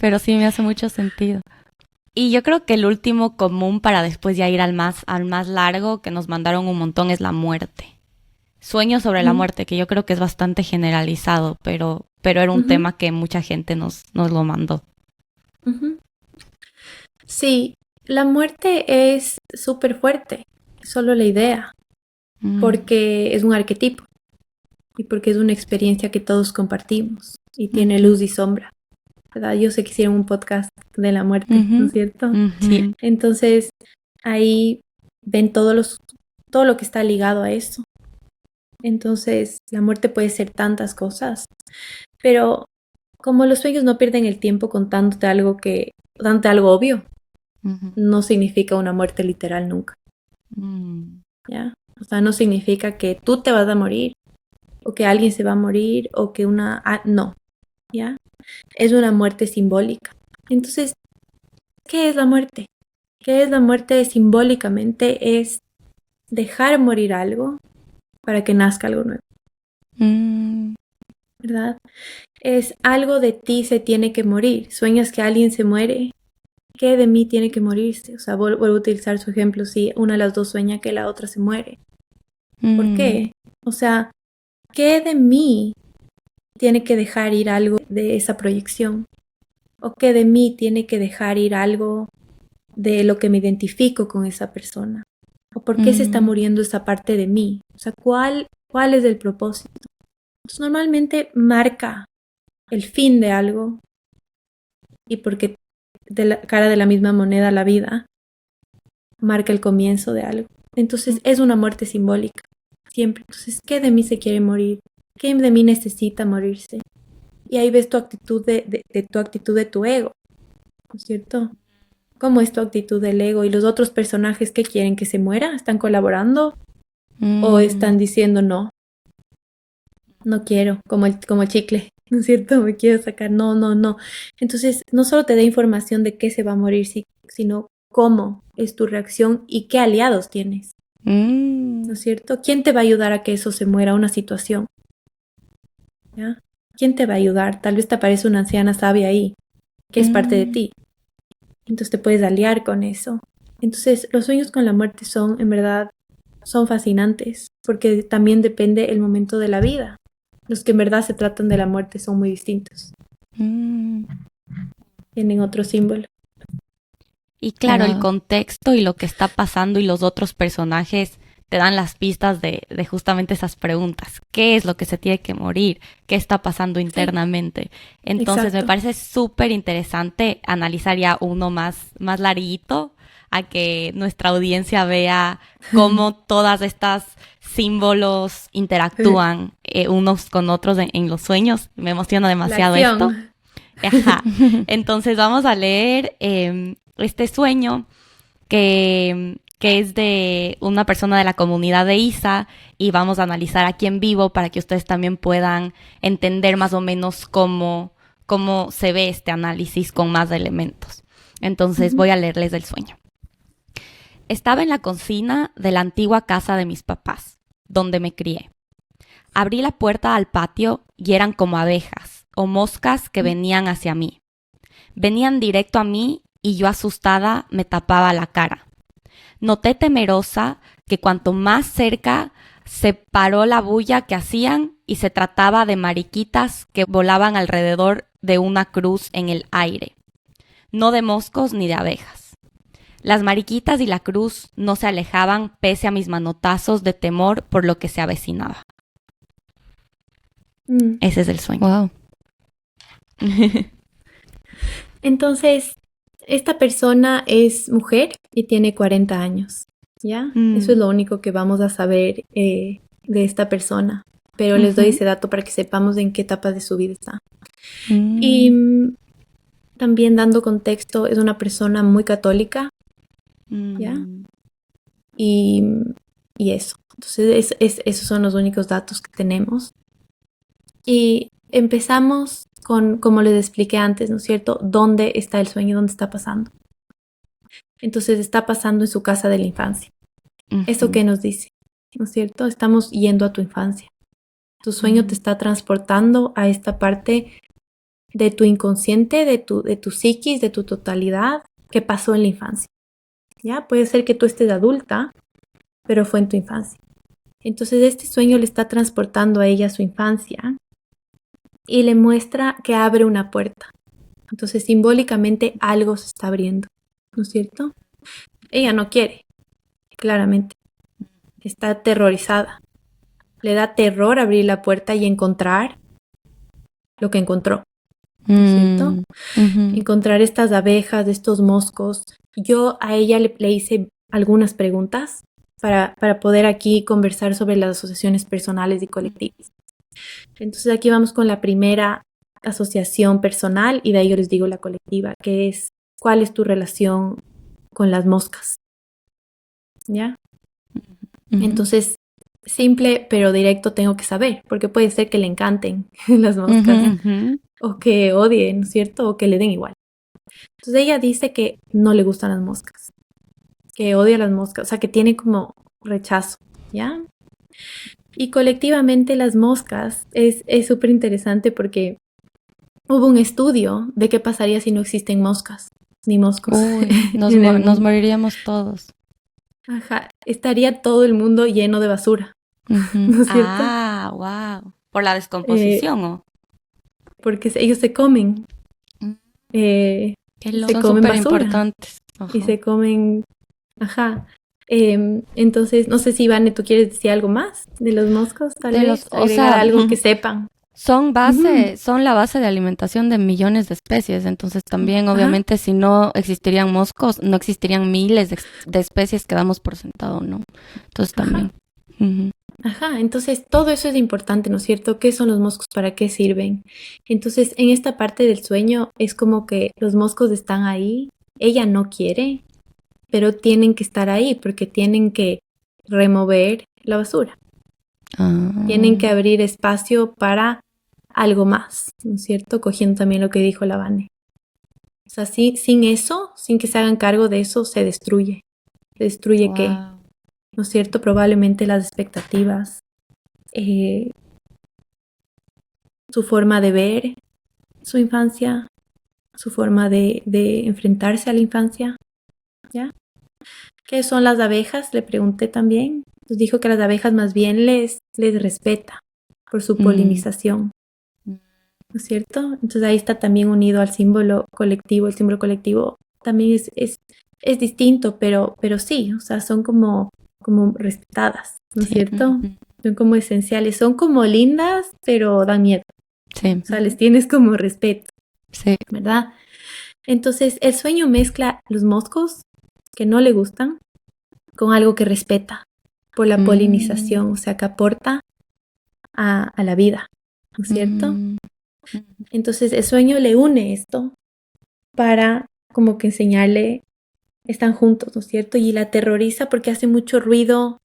Pero sí me hace mucho sentido. Y yo creo que el último común para después ya ir al más largo que nos mandaron un montón es la muerte. Sueños sobre la muerte, que yo creo que es bastante generalizado, pero era un tema que mucha gente nos lo mandó. Sí, la muerte es súper fuerte, solo la idea, porque es un arquetipo y porque es una experiencia que todos compartimos y tiene luz y sombra, ¿verdad? Yo sé que hicieron un podcast de la muerte, ¿no es cierto? Sí. Entonces, ahí ven todo lo que está ligado a eso. Entonces, la muerte puede ser tantas cosas, pero como los sueños no pierden el tiempo contándote algo obvio, no significa una muerte literal nunca. ¿Ya? O sea, no significa que tú te vas a morir, o que alguien se va a morir, o que no, ¿ya? Es una muerte simbólica. Entonces, ¿qué es la muerte? ¿Qué es la muerte simbólicamente? Es dejar morir algo para que nazca algo nuevo. ¿Verdad? Es algo de ti se tiene que morir. Sueñas que alguien se muere. ¿Qué de mí tiene que morirse? O sea, vuelvo a utilizar su ejemplo. Si una de las dos sueña que la otra se muere. ¿Por qué? O sea, ¿qué de mí tiene que dejar ir algo de esa proyección? ¿O qué de mí tiene que dejar ir algo de lo que me identifico con esa persona? ¿O por qué se está muriendo esa parte de mí? O sea, ¿cuál es el propósito? Entonces, normalmente marca el fin de algo y porque de la cara de la misma moneda la vida marca el comienzo de algo. Entonces, es una muerte simbólica, siempre. Entonces, ¿qué de mí se quiere morir? ¿Qué de mí necesita morirse? Y ahí ves tu actitud de tu ego, ¿no es cierto? ¿Cómo es tu actitud del ego? ¿Y los otros personajes que quieren que se muera? ¿Están colaborando? ¿O están diciendo no quiero, como el chicle, ¿no es cierto? Me quiero sacar, no. Entonces, no solo te da información de qué se va a morir, sino cómo es tu reacción y qué aliados tienes, ¿no es cierto? ¿Quién te va a ayudar a que eso se muera, una situación? ¿Ya? ¿Quién te va a ayudar? Tal vez te aparece una anciana sabia ahí, que es parte de ti. Entonces te puedes aliar con eso. Entonces, los sueños con la muerte en verdad, son fascinantes, porque también depende el momento de la vida. Los que en verdad se tratan de la muerte son muy distintos. Tienen otro símbolo. Y claro, el contexto y lo que está pasando y los otros personajes te dan las pistas de justamente esas preguntas. ¿Qué es lo que se tiene que morir? ¿Qué está pasando internamente? Entonces, exacto. Me parece súper interesante analizar ya uno más larguito, a que nuestra audiencia vea cómo todas estas símbolos interactúan unos con otros en los sueños. Me emociona demasiado esto. Ajá. Entonces vamos a leer este sueño que es de una persona de la comunidad de ISA y vamos a analizar aquí en vivo para que ustedes también puedan entender más o menos cómo se ve este análisis con más elementos. Entonces voy a leerles el sueño. Estaba en la cocina de la antigua casa de mis papás, donde me crié. Abrí la puerta al patio y eran como abejas o moscas que venían hacia mí. Venían directo a mí y yo asustada me tapaba la cara. Noté temerosa que cuanto más cerca se paró la bulla que hacían y se trataba de mariquitas que volaban alrededor de una cruz en el aire, no de moscos ni de abejas. Las mariquitas y la cruz no se alejaban pese a mis manotazos de temor por lo que se avecinaba. Ese es el sueño. Wow. Entonces, esta persona es mujer y tiene 40 años, ¿ya? Eso es lo único que vamos a saber de esta persona. Pero les doy ese dato para que sepamos en qué etapa de su vida está. Y también dando contexto, es una persona muy católica, ¿ya? Y eso. Entonces, esos son los únicos datos que tenemos. Y empezamos con, como les expliqué antes, ¿no es cierto? ¿Dónde está el sueño? ¿Dónde está pasando? Entonces, está pasando en su casa de la infancia. ¿Eso qué nos dice? ¿No es cierto? Estamos yendo a tu infancia. Tu sueño te está transportando a esta parte de tu inconsciente, de tu psiquis, de tu totalidad, que pasó en la infancia. ¿Ya? Puede ser que tú estés adulta, pero fue en tu infancia. Entonces, este sueño le está transportando a ella a su infancia y le muestra que abre una puerta. Entonces, simbólicamente, algo se está abriendo, ¿no es cierto? Ella no quiere, claramente. Está aterrorizada. Le da terror abrir la puerta y encontrar lo que encontró, ¿no es cierto? Encontrar estas abejas, estos moscos. Yo a ella le hice algunas preguntas para poder aquí conversar sobre las asociaciones personales y colectivas. Entonces aquí vamos con la primera asociación personal y de ahí yo les digo la colectiva, que es ¿cuál es tu relación con las moscas? ¿Ya? Entonces, simple pero directo tengo que saber, porque puede ser que le encanten las moscas o que odie, ¿no es cierto? O que le den igual. Entonces ella dice que no le gustan las moscas, que odia las moscas, o sea que tiene como rechazo, ¿ya? Y colectivamente las moscas es súper interesante porque hubo un estudio de qué pasaría si no existen moscas, ni moscos. Uy, nos moriríamos todos. Ajá, estaría todo el mundo lleno de basura, ¿no es cierto? Ah, wow. Por la descomposición, ¿o? Porque ellos se comen. Qué loco. Se Son comen súper basura. importantes. Y se comen, ajá. Entonces, no sé si, Vane, ¿tú quieres decir algo más de los moscos? Tal vez agregar algo que sepan. Son la base de alimentación de millones de especies. Entonces también, obviamente, si no existirían moscos, no existirían miles de especies que damos por sentado, ¿no? Entonces también. Ajá, entonces todo eso es importante, ¿no es cierto? ¿Qué son los moscos? ¿Para qué sirven? Entonces, en esta parte del sueño es como que los moscos están ahí, ella no quiere, pero tienen que estar ahí porque tienen que remover la basura. Tienen que abrir espacio para algo más, ¿no es cierto? Cogiendo también lo que dijo la Vane. O sea, sin eso, sin que se hagan cargo de eso, se destruye. ¿Se destruye qué? ¿No es cierto? Probablemente las expectativas, su forma de ver su infancia, su forma de enfrentarse a la infancia, ¿ya? ¿Qué son las abejas? Le pregunté también. Pues dijo que las abejas más bien les respeta por su polinización, ¿no es cierto? Entonces ahí está también unido al símbolo colectivo. El símbolo colectivo también es distinto, pero sí, o sea, son como respetadas, ¿no es cierto? Son como esenciales, son como lindas, pero dan miedo. Sí. O sea, les tienes como respeto, sí, ¿verdad? Entonces, el sueño mezcla los moscos que no le gustan con algo que respeta por la polinización, o sea, que aporta a la vida, ¿no es cierto? Entonces, el sueño le une esto para como que enseñarle, están juntos, ¿no es cierto? Y la aterroriza porque hace mucho ruido,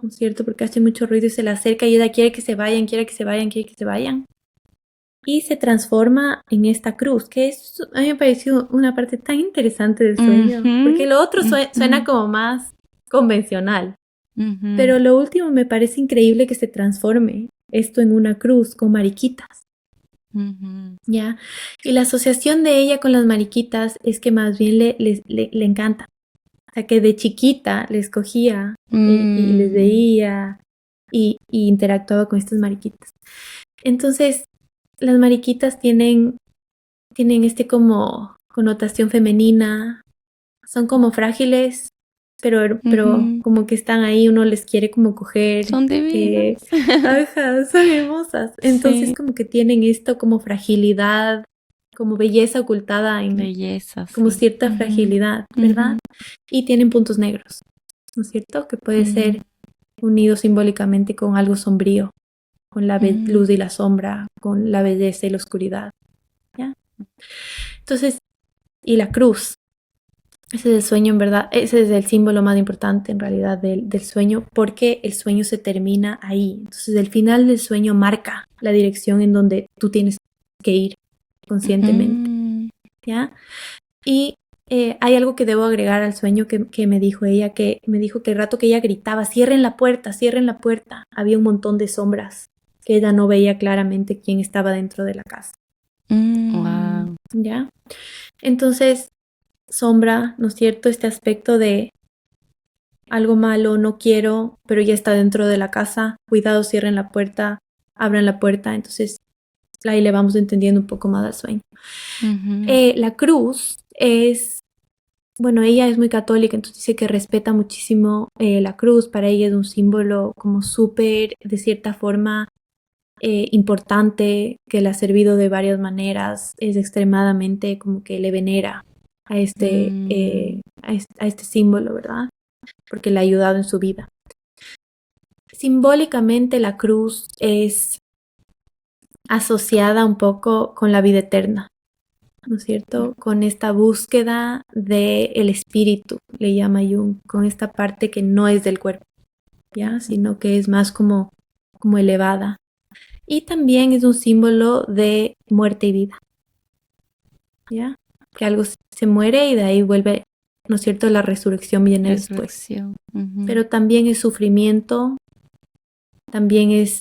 ¿no es cierto? Porque hace mucho ruido y se le acerca y ella quiere que se vayan, quiere que se vayan, quiere que se vayan. Y se transforma en esta cruz, que a mí me pareció una parte tan interesante del sueño, porque lo otro suena como más convencional, pero lo último me parece increíble que se transforme esto en una cruz con mariquitas, ¿ya? Y la asociación de ella con las mariquitas es que más bien le encanta, o sea, que de chiquita les cogía y les veía y interactuaba con estas mariquitas. Entonces, las mariquitas tienen como connotación femenina, son como frágiles, pero como que están ahí, uno les quiere como coger. Son divinas. Ajá, son hermosas. Entonces Sí. como que tienen esto como fragilidad, como belleza ocultada en Belleza, como sí. cierta fragilidad, ¿verdad? Y tienen puntos negros, ¿no es cierto? Que puede ser unido simbólicamente con algo sombrío, con la luz y la sombra, con la belleza y la oscuridad, ¿ya? Entonces, y la cruz. Ese es el sueño, en verdad, ese es el símbolo más importante en realidad del sueño, porque el sueño se termina ahí. Entonces el final del sueño marca la dirección en donde tú tienes que ir conscientemente, ¿ya? Y hay algo que debo agregar al sueño que me dijo ella, que me dijo que el rato que ella gritaba, cierren la puerta, había un montón de sombras, que ella no veía claramente quién estaba dentro de la casa. Wow. ¿Ya? Entonces, sombra, ¿no es cierto? Este aspecto de algo malo, no quiero, pero ya está dentro de la casa. Cuidado, cierren la puerta, abran la puerta. Entonces, ahí le vamos entendiendo un poco más al sueño. La cruz es, bueno, ella es muy católica, entonces dice que respeta muchísimo la cruz. Para ella es un símbolo como súper, de cierta forma, importante, que le ha servido de varias maneras. Es extremadamente como que le venera a este símbolo, ¿verdad? Porque le ha ayudado en su vida. Simbólicamente la cruz es asociada un poco con la vida eterna, ¿no es cierto? Con esta búsqueda del espíritu, le llama Jung, con esta parte que no es del cuerpo, ¿ya? Sino que es más como elevada. Y también es un símbolo de muerte y vida, ¿ya? Que algo se muere y de ahí vuelve, ¿no es cierto? La resurrección viene después. Pero también es sufrimiento, también es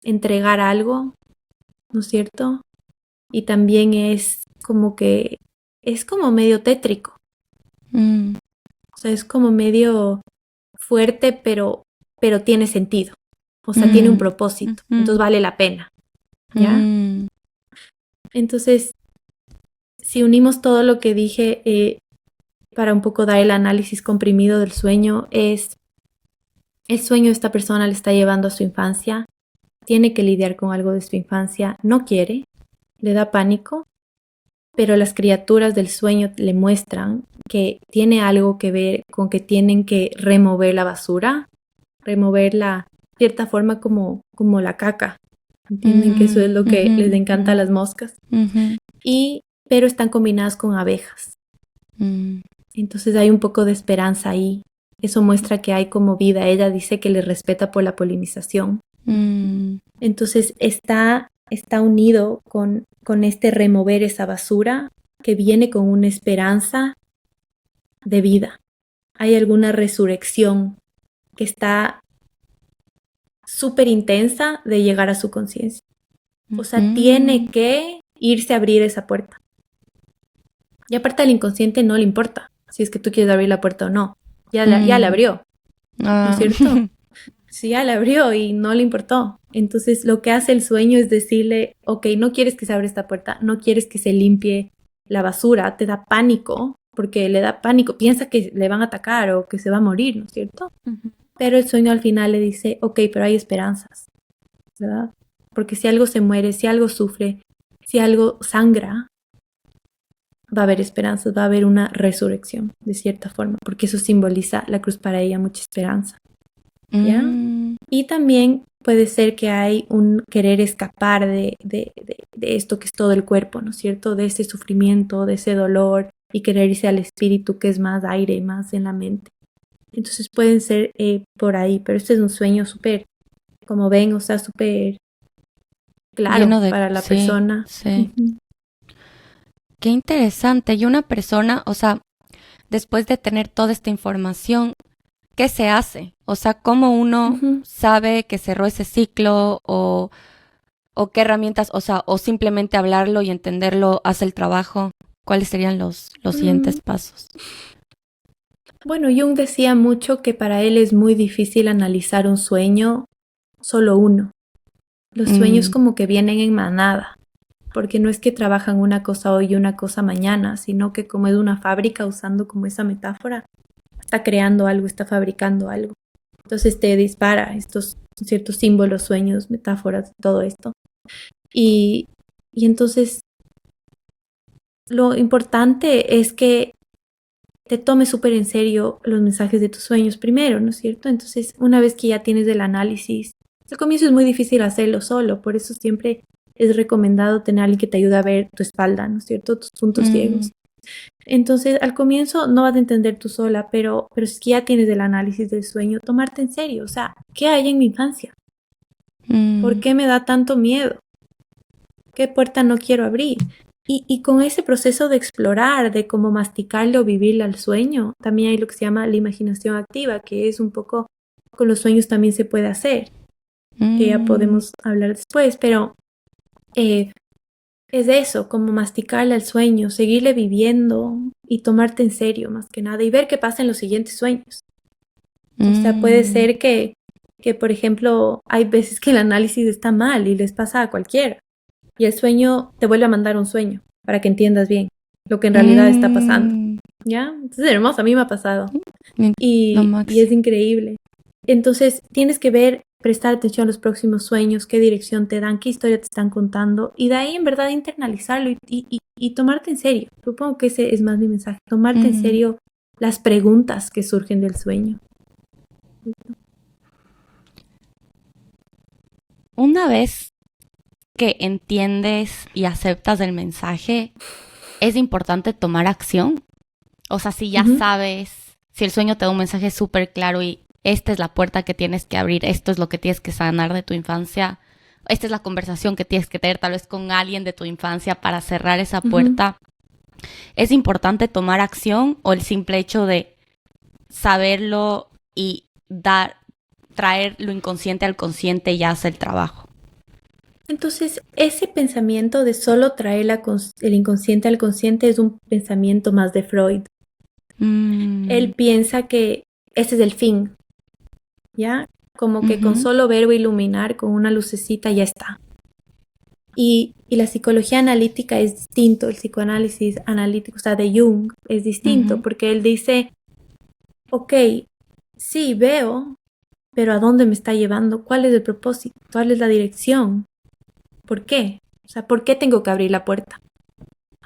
entregar algo, ¿no es cierto? Y también es como que, es como medio tétrico. O sea, es como medio fuerte, pero tiene sentido. O sea, tiene un propósito. Entonces vale la pena, ¿ya? Entonces, si unimos todo lo que dije para un poco dar el análisis comprimido del sueño, es el sueño de esta persona le está llevando a su infancia, tiene que lidiar con algo de su infancia, no quiere, le da pánico, pero las criaturas del sueño le muestran que tiene algo que ver con que tienen que remover la basura, removerla de cierta forma como la caca. ¿Entienden que eso es lo que les encanta a las moscas? Pero están combinadas con abejas. Entonces hay un poco de esperanza ahí. Eso muestra que hay como vida. Ella dice que le respeta por la polinización. Entonces está unido con este remover esa basura que viene con una esperanza de vida. Hay alguna resurrección que está súper intensa de llegar a su conciencia. O sea, tiene que irse a abrir esa puerta. Y aparte al inconsciente no le importa si es que tú quieres abrir la puerta o no. Ya la abrió, ¿no es cierto? Sí, ya la abrió y no le importó. Entonces lo que hace el sueño es decirle, ok, no quieres que se abra esta puerta, no quieres que se limpie la basura, te da pánico, porque le da pánico, piensa que le van a atacar o que se va a morir, ¿no es cierto? Pero el sueño al final le dice, ok, pero hay esperanzas, ¿verdad? Porque si algo se muere, si algo sufre, si algo sangra, va a haber esperanzas, va a haber una resurrección, de cierta forma, porque eso simboliza la cruz para ella, mucha esperanza, ¿ya? Y también puede ser que hay un querer escapar de esto que es todo el cuerpo, ¿no es cierto? De ese sufrimiento, de ese dolor, y querer irse al espíritu, que es más aire, más en la mente. Entonces pueden ser por ahí, pero este es un sueño súper, como ven, o sea, súper claro para la persona. Sí. Qué interesante. Y una persona, o sea, después de tener toda esta información, ¿qué se hace? O sea, ¿cómo uno sabe que cerró ese ciclo o qué herramientas, o sea, o simplemente hablarlo y entenderlo hace el trabajo? ¿Cuáles serían los siguientes pasos? Bueno, Jung decía mucho que para él es muy difícil analizar un sueño solo uno. Los sueños como que vienen en manada, porque no es que trabajan una cosa hoy y una cosa mañana, sino que como es una fábrica, usando como esa metáfora, está creando algo, está fabricando algo. Entonces te dispara estos ciertos símbolos, sueños, metáforas, todo esto. Y entonces lo importante es que te tomes súper en serio los mensajes de tus sueños primero, ¿no es cierto? Entonces, una vez que ya tienes el análisis, al comienzo es muy difícil hacerlo solo, por eso siempre es recomendado tener a alguien que te ayude a ver tu espalda, ¿no es cierto? Tus puntos ciegos. Entonces, al comienzo no vas a entender tú sola, pero es que ya tienes el análisis del sueño, tomarte en serio, o sea, ¿qué hay en mi infancia? ¿Por qué me da tanto miedo? ¿Qué puerta no quiero abrir? Y con ese proceso de explorar, de cómo masticarle o vivirle al sueño, también hay lo que se llama la imaginación activa, que es un poco, con los sueños también se puede hacer, que ya podemos hablar después, pero es eso, como masticarle al sueño, seguirle viviendo y tomarte en serio más que nada y ver qué pasa en los siguientes sueños. O sea, puede ser que, por ejemplo, hay veces que el análisis está mal y les pasa a cualquiera. Y el sueño te vuelve a mandar un sueño para que entiendas bien lo que en realidad está pasando. ¿Ya? Entonces es hermoso, a mí me ha pasado. Y es increíble. Entonces tienes que ver, prestar atención a los próximos sueños, qué dirección te dan, qué historia te están contando. Y de ahí en verdad internalizarlo y tomarte en serio. Supongo que ese es más mi mensaje. Tomarte en serio las preguntas que surgen del sueño. Una vez que entiendes y aceptas el mensaje, es importante tomar acción. O sea, si ya sabes, si el sueño te da un mensaje súper claro y esta es la puerta que tienes que abrir, esto es lo que tienes que sanar de tu infancia, esta es la conversación que tienes que tener tal vez con alguien de tu infancia para cerrar esa puerta, ¿es importante tomar acción o el simple hecho de saberlo y traer lo inconsciente al consciente ya hace el trabajo? Entonces, ese pensamiento de solo traer el inconsciente al consciente es un pensamiento más de Freud. Él piensa que ese es el fin, ¿ya? Como que con solo verbo iluminar, con una lucecita, ya está. Y la psicología analítica es distinto, el psicoanálisis analítico, o sea, de Jung, es distinto, porque él dice, ok, sí, veo, pero ¿a dónde me está llevando? ¿Cuál es el propósito? ¿Cuál es la dirección? ¿Por qué? O sea, ¿por qué tengo que abrir la puerta?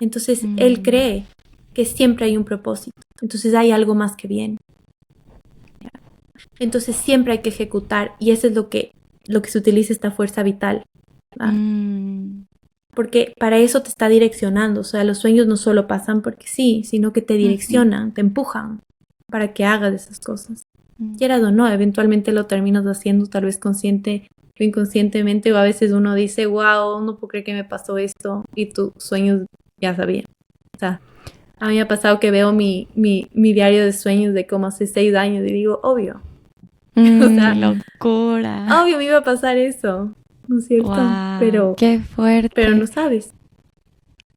Entonces, él cree que siempre hay un propósito. Entonces, hay algo más que viene. Entonces, siempre hay que ejecutar. Y eso es lo que se utiliza esta fuerza vital. Porque para eso te está direccionando. O sea, los sueños no solo pasan porque sí, sino que te direccionan, te empujan para que hagas esas cosas. Quieras o no, eventualmente lo terminas haciendo tal vez consciente o inconscientemente, o a veces uno dice, wow, no puedo creer que me pasó esto, y tus sueños ya sabían. O sea, a mí me ha pasado que veo mi diario de sueños de como hace 6 años y digo, obvio. O sea, locura. Obvio me iba a pasar eso, ¿no es cierto? Wow, pero qué fuerte. Pero no sabes.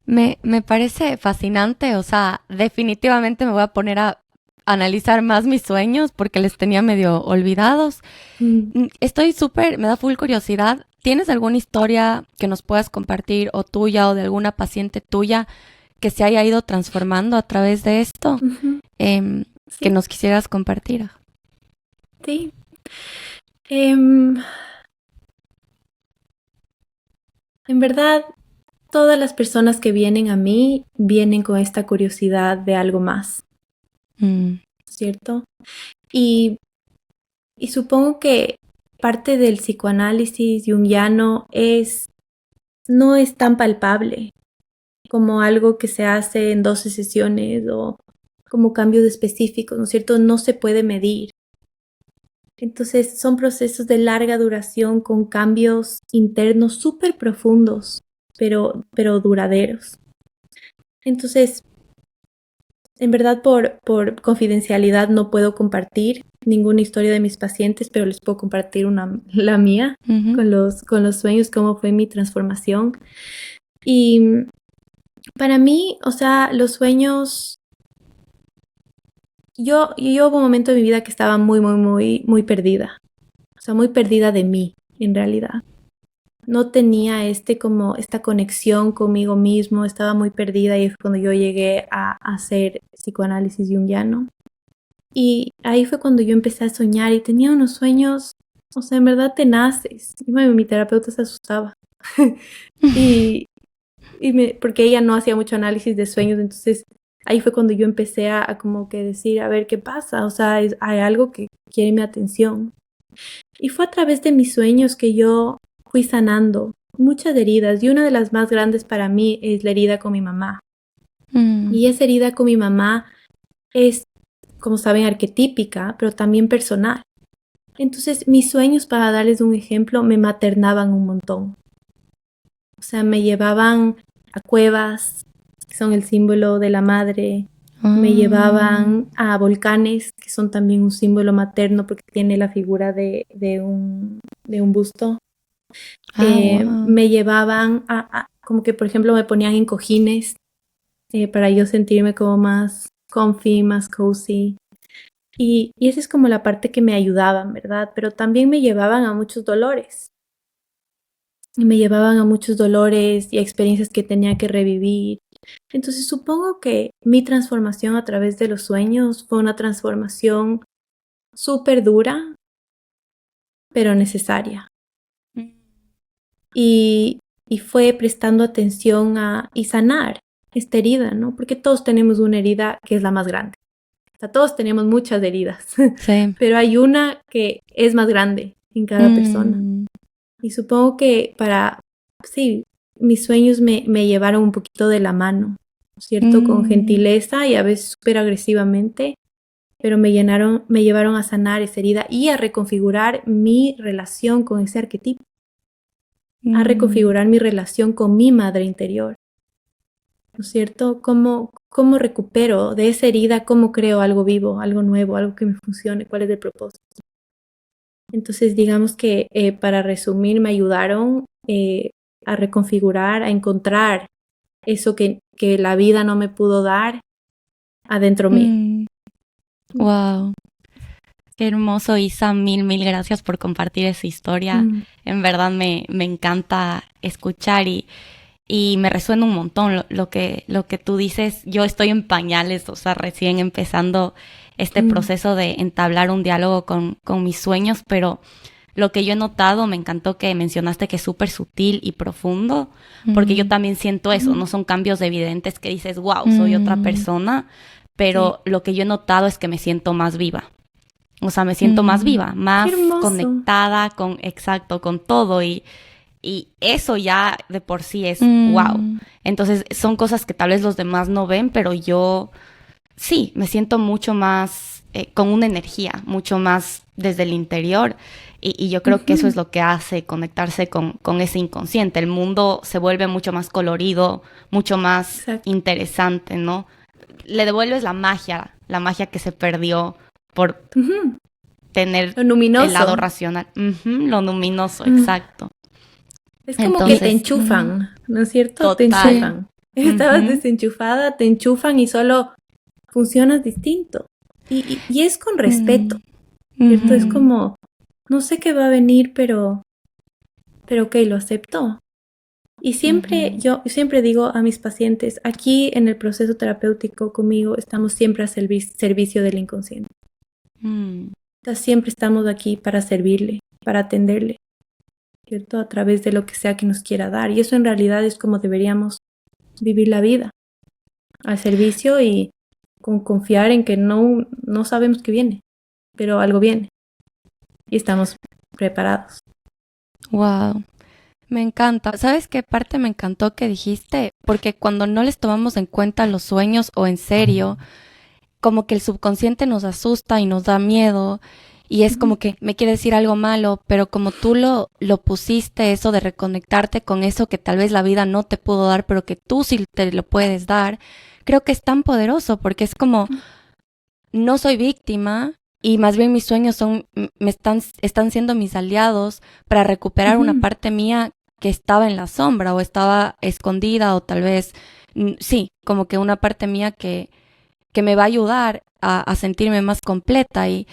Me parece fascinante, o sea, definitivamente me voy a poner a analizar más mis sueños porque les tenía medio olvidados. Estoy me da full curiosidad. ¿Tienes alguna historia que nos puedas compartir o tuya o de alguna paciente tuya que se haya ido transformando a través de esto? Que nos quisieras compartir. Sí. En verdad, todas las personas que vienen a mí vienen con esta curiosidad de algo más. ¿Cierto? Y supongo que parte del psicoanálisis junguiano no es tan palpable como algo que se hace en 12 sesiones o como cambios específicos, ¿no es cierto? No se puede medir. Entonces son procesos de larga duración con cambios internos súper profundos, pero duraderos. Entonces, en verdad, por confidencialidad no puedo compartir ninguna historia de mis pacientes, pero les puedo compartir la mía con los sueños, cómo fue mi transformación. Y para mí, o sea, los sueños... Yo hubo un momento de mi vida que estaba muy, muy, muy, muy perdida. O sea, muy perdida de mí. en realidad. No tenía esta conexión conmigo mismo, estaba muy perdida y es cuando yo llegué a hacer psicoanálisis junguiano. Y ahí fue cuando yo empecé a soñar y tenía unos sueños, o sea, en verdad tenaces. Mi terapeuta se asustaba. Porque ella no hacía mucho análisis de sueños, entonces ahí fue cuando yo empecé a como que decir, a ver qué pasa, o sea, hay algo que quiere mi atención. Y fue a través de mis sueños que yo fui sanando muchas heridas y una de las más grandes para mí es la herida con mi mamá. Y esa herida con mi mamá es, como saben, arquetípica, pero también personal. Entonces mis sueños, para darles un ejemplo, me maternaban un montón. O sea, me llevaban a cuevas, que son el símbolo de la madre. Me llevaban a volcanes, que son también un símbolo materno porque tiene la figura de un busto. Wow. Me llevaban como que, por ejemplo, me ponían en cojines para yo sentirme como más comfy, más cozy. Y esa es como la parte que me ayudaban, ¿verdad? Pero también me llevaban a muchos dolores. Y me llevaban a muchos dolores y a experiencias que tenía que revivir. Entonces supongo que mi transformación a través de los sueños fue una transformación súper dura, pero necesaria. Y fue prestando atención y sanar esta herida, ¿no? Porque todos tenemos una herida que es la más grande. O sea, todos tenemos muchas heridas, Sí. pero hay una que es más grande en cada persona. Y supongo que sí, mis sueños me llevaron un poquito de la mano, ¿cierto? Con gentileza y a veces súper agresivamente, pero me llevaron a sanar esa herida y a reconfigurar mi relación con ese arquetipo, a reconfigurar mi relación con mi madre interior, ¿no es cierto? ¿Cómo recupero de esa herida? ¿Cómo creo algo vivo, algo nuevo, algo que me funcione? ¿Cuál es el propósito? Entonces, digamos que para resumir, me ayudaron a reconfigurar, a encontrar eso que la vida no me pudo dar adentro mío. Wow. Qué hermoso, Isa. Mil gracias por compartir esa historia. En verdad me encanta escuchar y me resuena un montón lo que tú dices. Yo estoy en pañales, o sea, recién empezando este proceso de entablar un diálogo con mis sueños, pero lo que yo he notado, me encantó que mencionaste que es súper sutil y profundo, porque yo también siento eso, no son cambios evidentes que dices, wow, soy otra persona, pero lo que yo he notado es que me siento más viva. O sea, me siento más viva, más conectada con todo y eso ya de por sí es wow. Entonces son cosas que tal vez los demás no ven, pero yo sí, me siento mucho más con una energía, mucho más desde el interior y yo creo que eso es lo que hace conectarse con ese inconsciente. El mundo se vuelve mucho más colorido, mucho más interesante, ¿no? Le devuelves la magia que se perdió por tener lo luminoso. El lado racional. Lo luminoso, exacto. Es como entonces, que te enchufan, ¿no es cierto? Total. Te enchufan. Estabas desenchufada, te enchufan y solo funcionas distinto. Y es con respeto, ¿cierto? Es como, no sé qué va a venir, pero ok, lo acepto. Y siempre, yo siempre digo a mis pacientes, aquí en el proceso terapéutico conmigo estamos siempre a servicio del inconsciente. Entonces, siempre estamos aquí para servirle, para atenderle, ¿cierto? A través de lo que sea que nos quiera dar. Y eso en realidad es como deberíamos vivir la vida, al servicio y con confiar en que no sabemos qué viene, pero algo viene. Y estamos preparados. Wow. Me encanta. ¿Sabes qué parte me encantó que dijiste? Porque cuando no les tomamos en cuenta los sueños o en serio, como que el subconsciente nos asusta y nos da miedo y es como que me quiere decir algo malo, pero como tú lo pusiste, eso de reconectarte con eso que tal vez la vida no te pudo dar, pero que tú sí te lo puedes dar, creo que es tan poderoso porque es como, no soy víctima y más bien mis sueños están siendo mis aliados para recuperar una parte mía que estaba en la sombra o estaba escondida o tal vez, sí, como que una parte mía que me va a ayudar a sentirme más completa y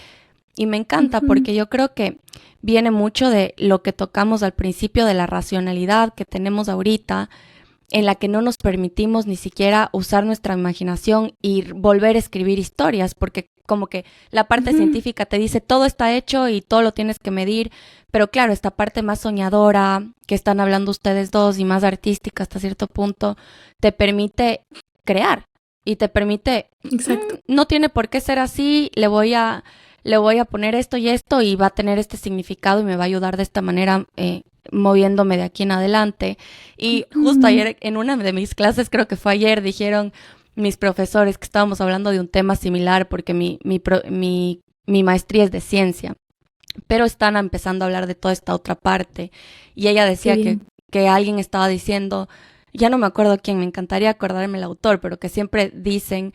Y me encanta porque yo creo que viene mucho de lo que tocamos al principio de la racionalidad que tenemos ahorita, en la que no nos permitimos ni siquiera usar nuestra imaginación y volver a escribir historias, porque como que la parte científica te dice todo está hecho y todo lo tienes que medir, pero claro, esta parte más soñadora que están hablando ustedes dos y más artística hasta cierto punto, te permite crear y te permite, Exacto. no tiene por qué ser así, le voy a poner esto y va a tener este significado y me va a ayudar de esta manera moviéndome de aquí en adelante. Y justo ayer en una de mis clases, creo que fue ayer, dijeron mis profesores que estábamos hablando de un tema similar porque mi maestría es de ciencia, pero están empezando a hablar de toda esta otra parte. Y ella decía que alguien estaba diciendo, ya no me acuerdo quién, me encantaría acordarme el autor, pero que siempre dicen,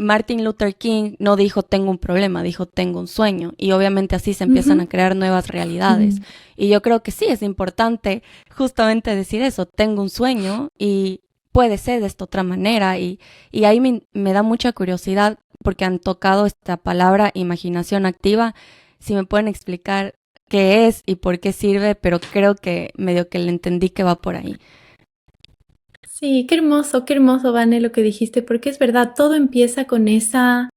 Martin Luther King no dijo tengo un problema, dijo tengo un sueño. Y obviamente así se empiezan a crear nuevas realidades. Y yo creo que sí, es importante justamente decir eso, tengo un sueño y puede ser de esta otra manera. Y ahí me da mucha curiosidad porque han tocado esta palabra imaginación activa. Si me pueden explicar qué es y por qué sirve, pero creo que medio que le entendí que va por ahí. Sí, qué hermoso, Vane, lo que dijiste, porque es verdad, todo empieza con esa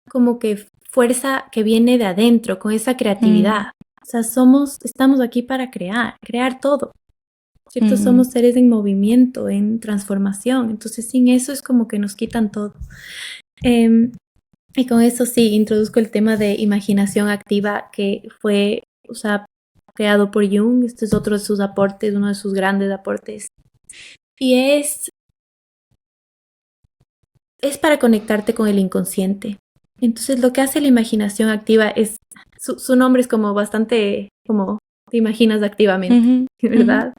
como que fuerza que viene de adentro, con esa creatividad. O sea, estamos aquí para crear todo, ¿cierto? Somos seres en movimiento, en transformación, entonces sin eso es como que nos quitan todo. Y con eso sí, introduzco el tema de imaginación activa que fue, o sea, creado por Jung. Este es otro de sus aportes, uno de sus grandes aportes. Y es para conectarte con el inconsciente. Entonces lo que hace la imaginación activa es, su nombre es como bastante, como te imaginas activamente, ¿verdad?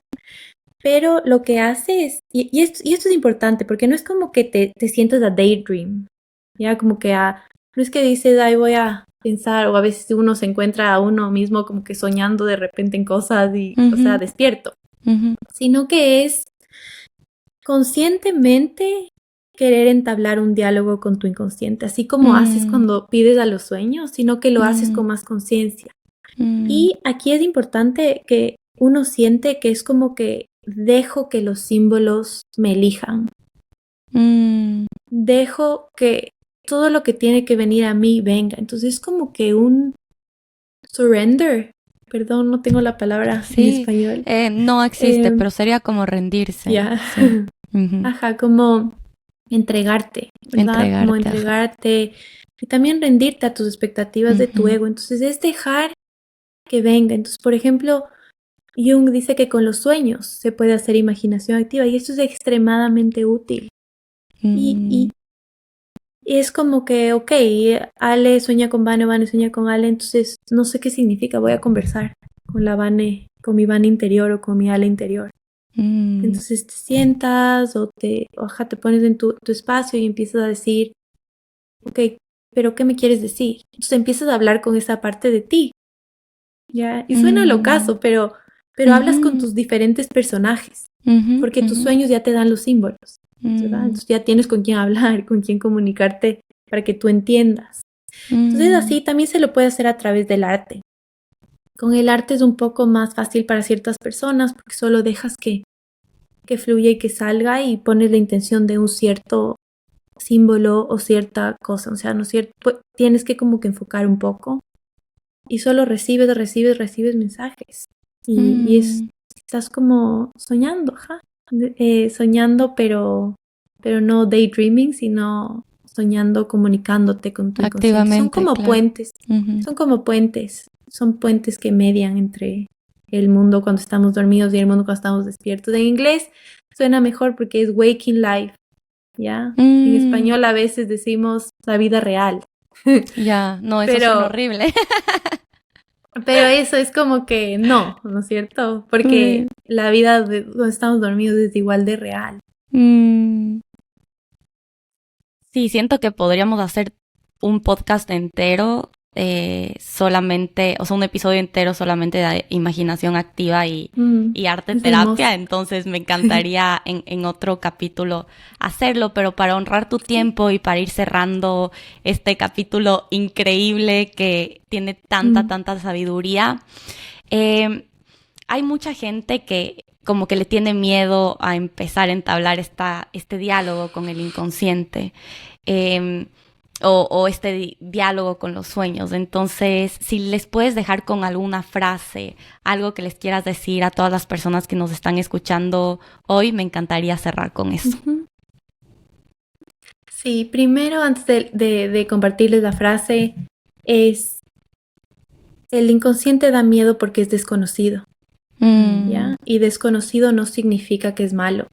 Pero lo que hace es, y esto es importante, porque no es como que te sientas a daydream, ya como que no es que dices, ay, voy a pensar, o a veces uno se encuentra a uno mismo como que soñando de repente en cosas y, o sea, despierto, sino que es conscientemente querer entablar un diálogo con tu inconsciente, así como haces cuando pides a los sueños, sino que lo haces con más conciencia. Y aquí es importante que uno siente que es como que dejo que los símbolos me elijan. Dejo que todo lo que tiene que venir a mí venga. Entonces es como que un surrender. Perdón, no tengo la palabra en español. No existe, pero sería como rendirse. Sí. Ajá, como entregarte, ¿verdad? Como entregarte y también rendirte a tus expectativas de tu ego. Entonces es dejar que venga. Entonces, por ejemplo, Jung dice que con los sueños se puede hacer imaginación activa y esto es extremadamente útil. Y es como que, ok, Ale sueña con Vane, Vane sueña con Ale, entonces no sé qué significa, voy a conversar con la Vane, con mi Vane interior o con mi Ale interior. Entonces te sientas o te pones en tu espacio y empiezas a decir, ok, pero ¿qué me quieres decir? Entonces empiezas a hablar con esa parte de ti, ¿ya? Y suena locazo, pero hablas con tus diferentes personajes, porque tus sueños ya te dan los símbolos, ¿verdad? Entonces ya tienes con quién hablar, con quién comunicarte para que tú entiendas. Entonces así también se lo puede hacer a través del arte. Con el arte es un poco más fácil para ciertas personas porque solo dejas que fluya y que salga y pones la intención de un cierto símbolo o cierta cosa, o sea, no cierto, pues, tienes que como que enfocar un poco y solo recibes mensajes y estás como soñando, soñando, pero no daydreaming, sino soñando, comunicándote con tu inconsciente. Son como puentes, son puentes que median entre el mundo cuando estamos dormidos y el mundo cuando estamos despiertos. En inglés suena mejor porque es waking life, ¿ya? En español a veces decimos la vida real. Ya, no, eso suena horrible. Pero eso es como que no es cierto? Porque la vida donde estamos dormidos es igual de real. Sí, siento que podríamos hacer un podcast entero solamente, o sea, un episodio entero solamente de imaginación activa y arte es terapia, hermoso. entonces me encantaría en otro capítulo hacerlo, pero para honrar tu tiempo y para ir cerrando este capítulo increíble que tiene tanta sabiduría, hay mucha gente que como que le tiene miedo a empezar a entablar este diálogo con el inconsciente. O este diálogo con los sueños. Entonces, si les puedes dejar con alguna frase, algo que les quieras decir a todas las personas que nos están escuchando hoy, me encantaría cerrar con eso. Sí, primero, antes de compartirles la frase, es el inconsciente da miedo porque es desconocido. ¿Ya? Y desconocido no significa que es malo,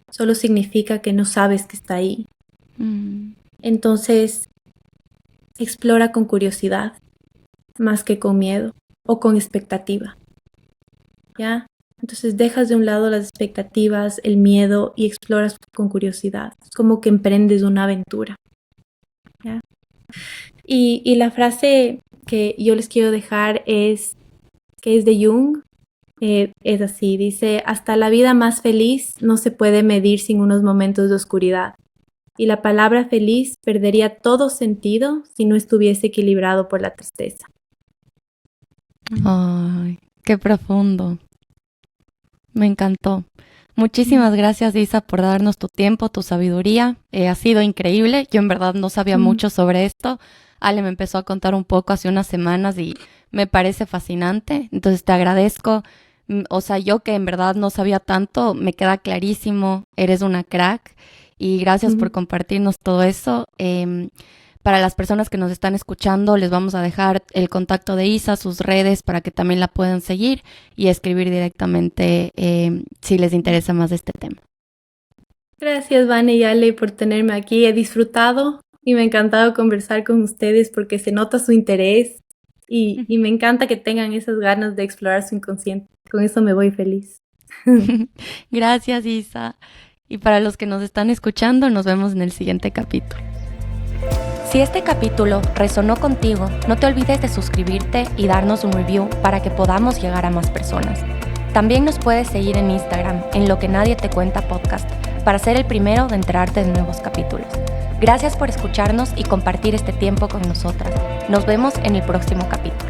solo significa que no sabes que está ahí. Entonces, explora con curiosidad, más que con miedo o con expectativa, ¿ya? Entonces, dejas de un lado las expectativas, el miedo y exploras con curiosidad. Es como que emprendes una aventura, ¿ya? Y la frase que yo les quiero dejar es de Jung. Es así, dice, hasta la vida más feliz no se puede medir sin unos momentos de oscuridad. Y la palabra feliz perdería todo sentido si no estuviese equilibrado por la tristeza. Ay, qué profundo. Me encantó. Muchísimas gracias, Isa, por darnos tu tiempo, tu sabiduría. Ha sido increíble. Yo en verdad no sabía mucho sobre esto. Ale me empezó a contar un poco hace unas semanas y me parece fascinante. Entonces te agradezco. O sea, yo que en verdad no sabía tanto, me queda clarísimo. Eres una crack. Y gracias por compartirnos todo eso. Para las personas que nos están escuchando, les vamos a dejar el contacto de Isa, sus redes, para que también la puedan seguir y escribir directamente si les interesa más de este tema. Gracias, Vane y Ale, por tenerme aquí. He disfrutado y me ha encantado conversar con ustedes porque se nota su interés y me encanta que tengan esas ganas de explorar su inconsciente. Con eso me voy feliz. Gracias, Isa. Y para los que nos están escuchando, nos vemos en el siguiente capítulo. Si este capítulo resonó contigo, no te olvides de suscribirte y darnos un review para que podamos llegar a más personas. También nos puedes seguir en Instagram, en Lo que Nadie Te Cuenta Podcast, para ser el primero de enterarte de nuevos capítulos. Gracias por escucharnos y compartir este tiempo con nosotras. Nos vemos en el próximo capítulo.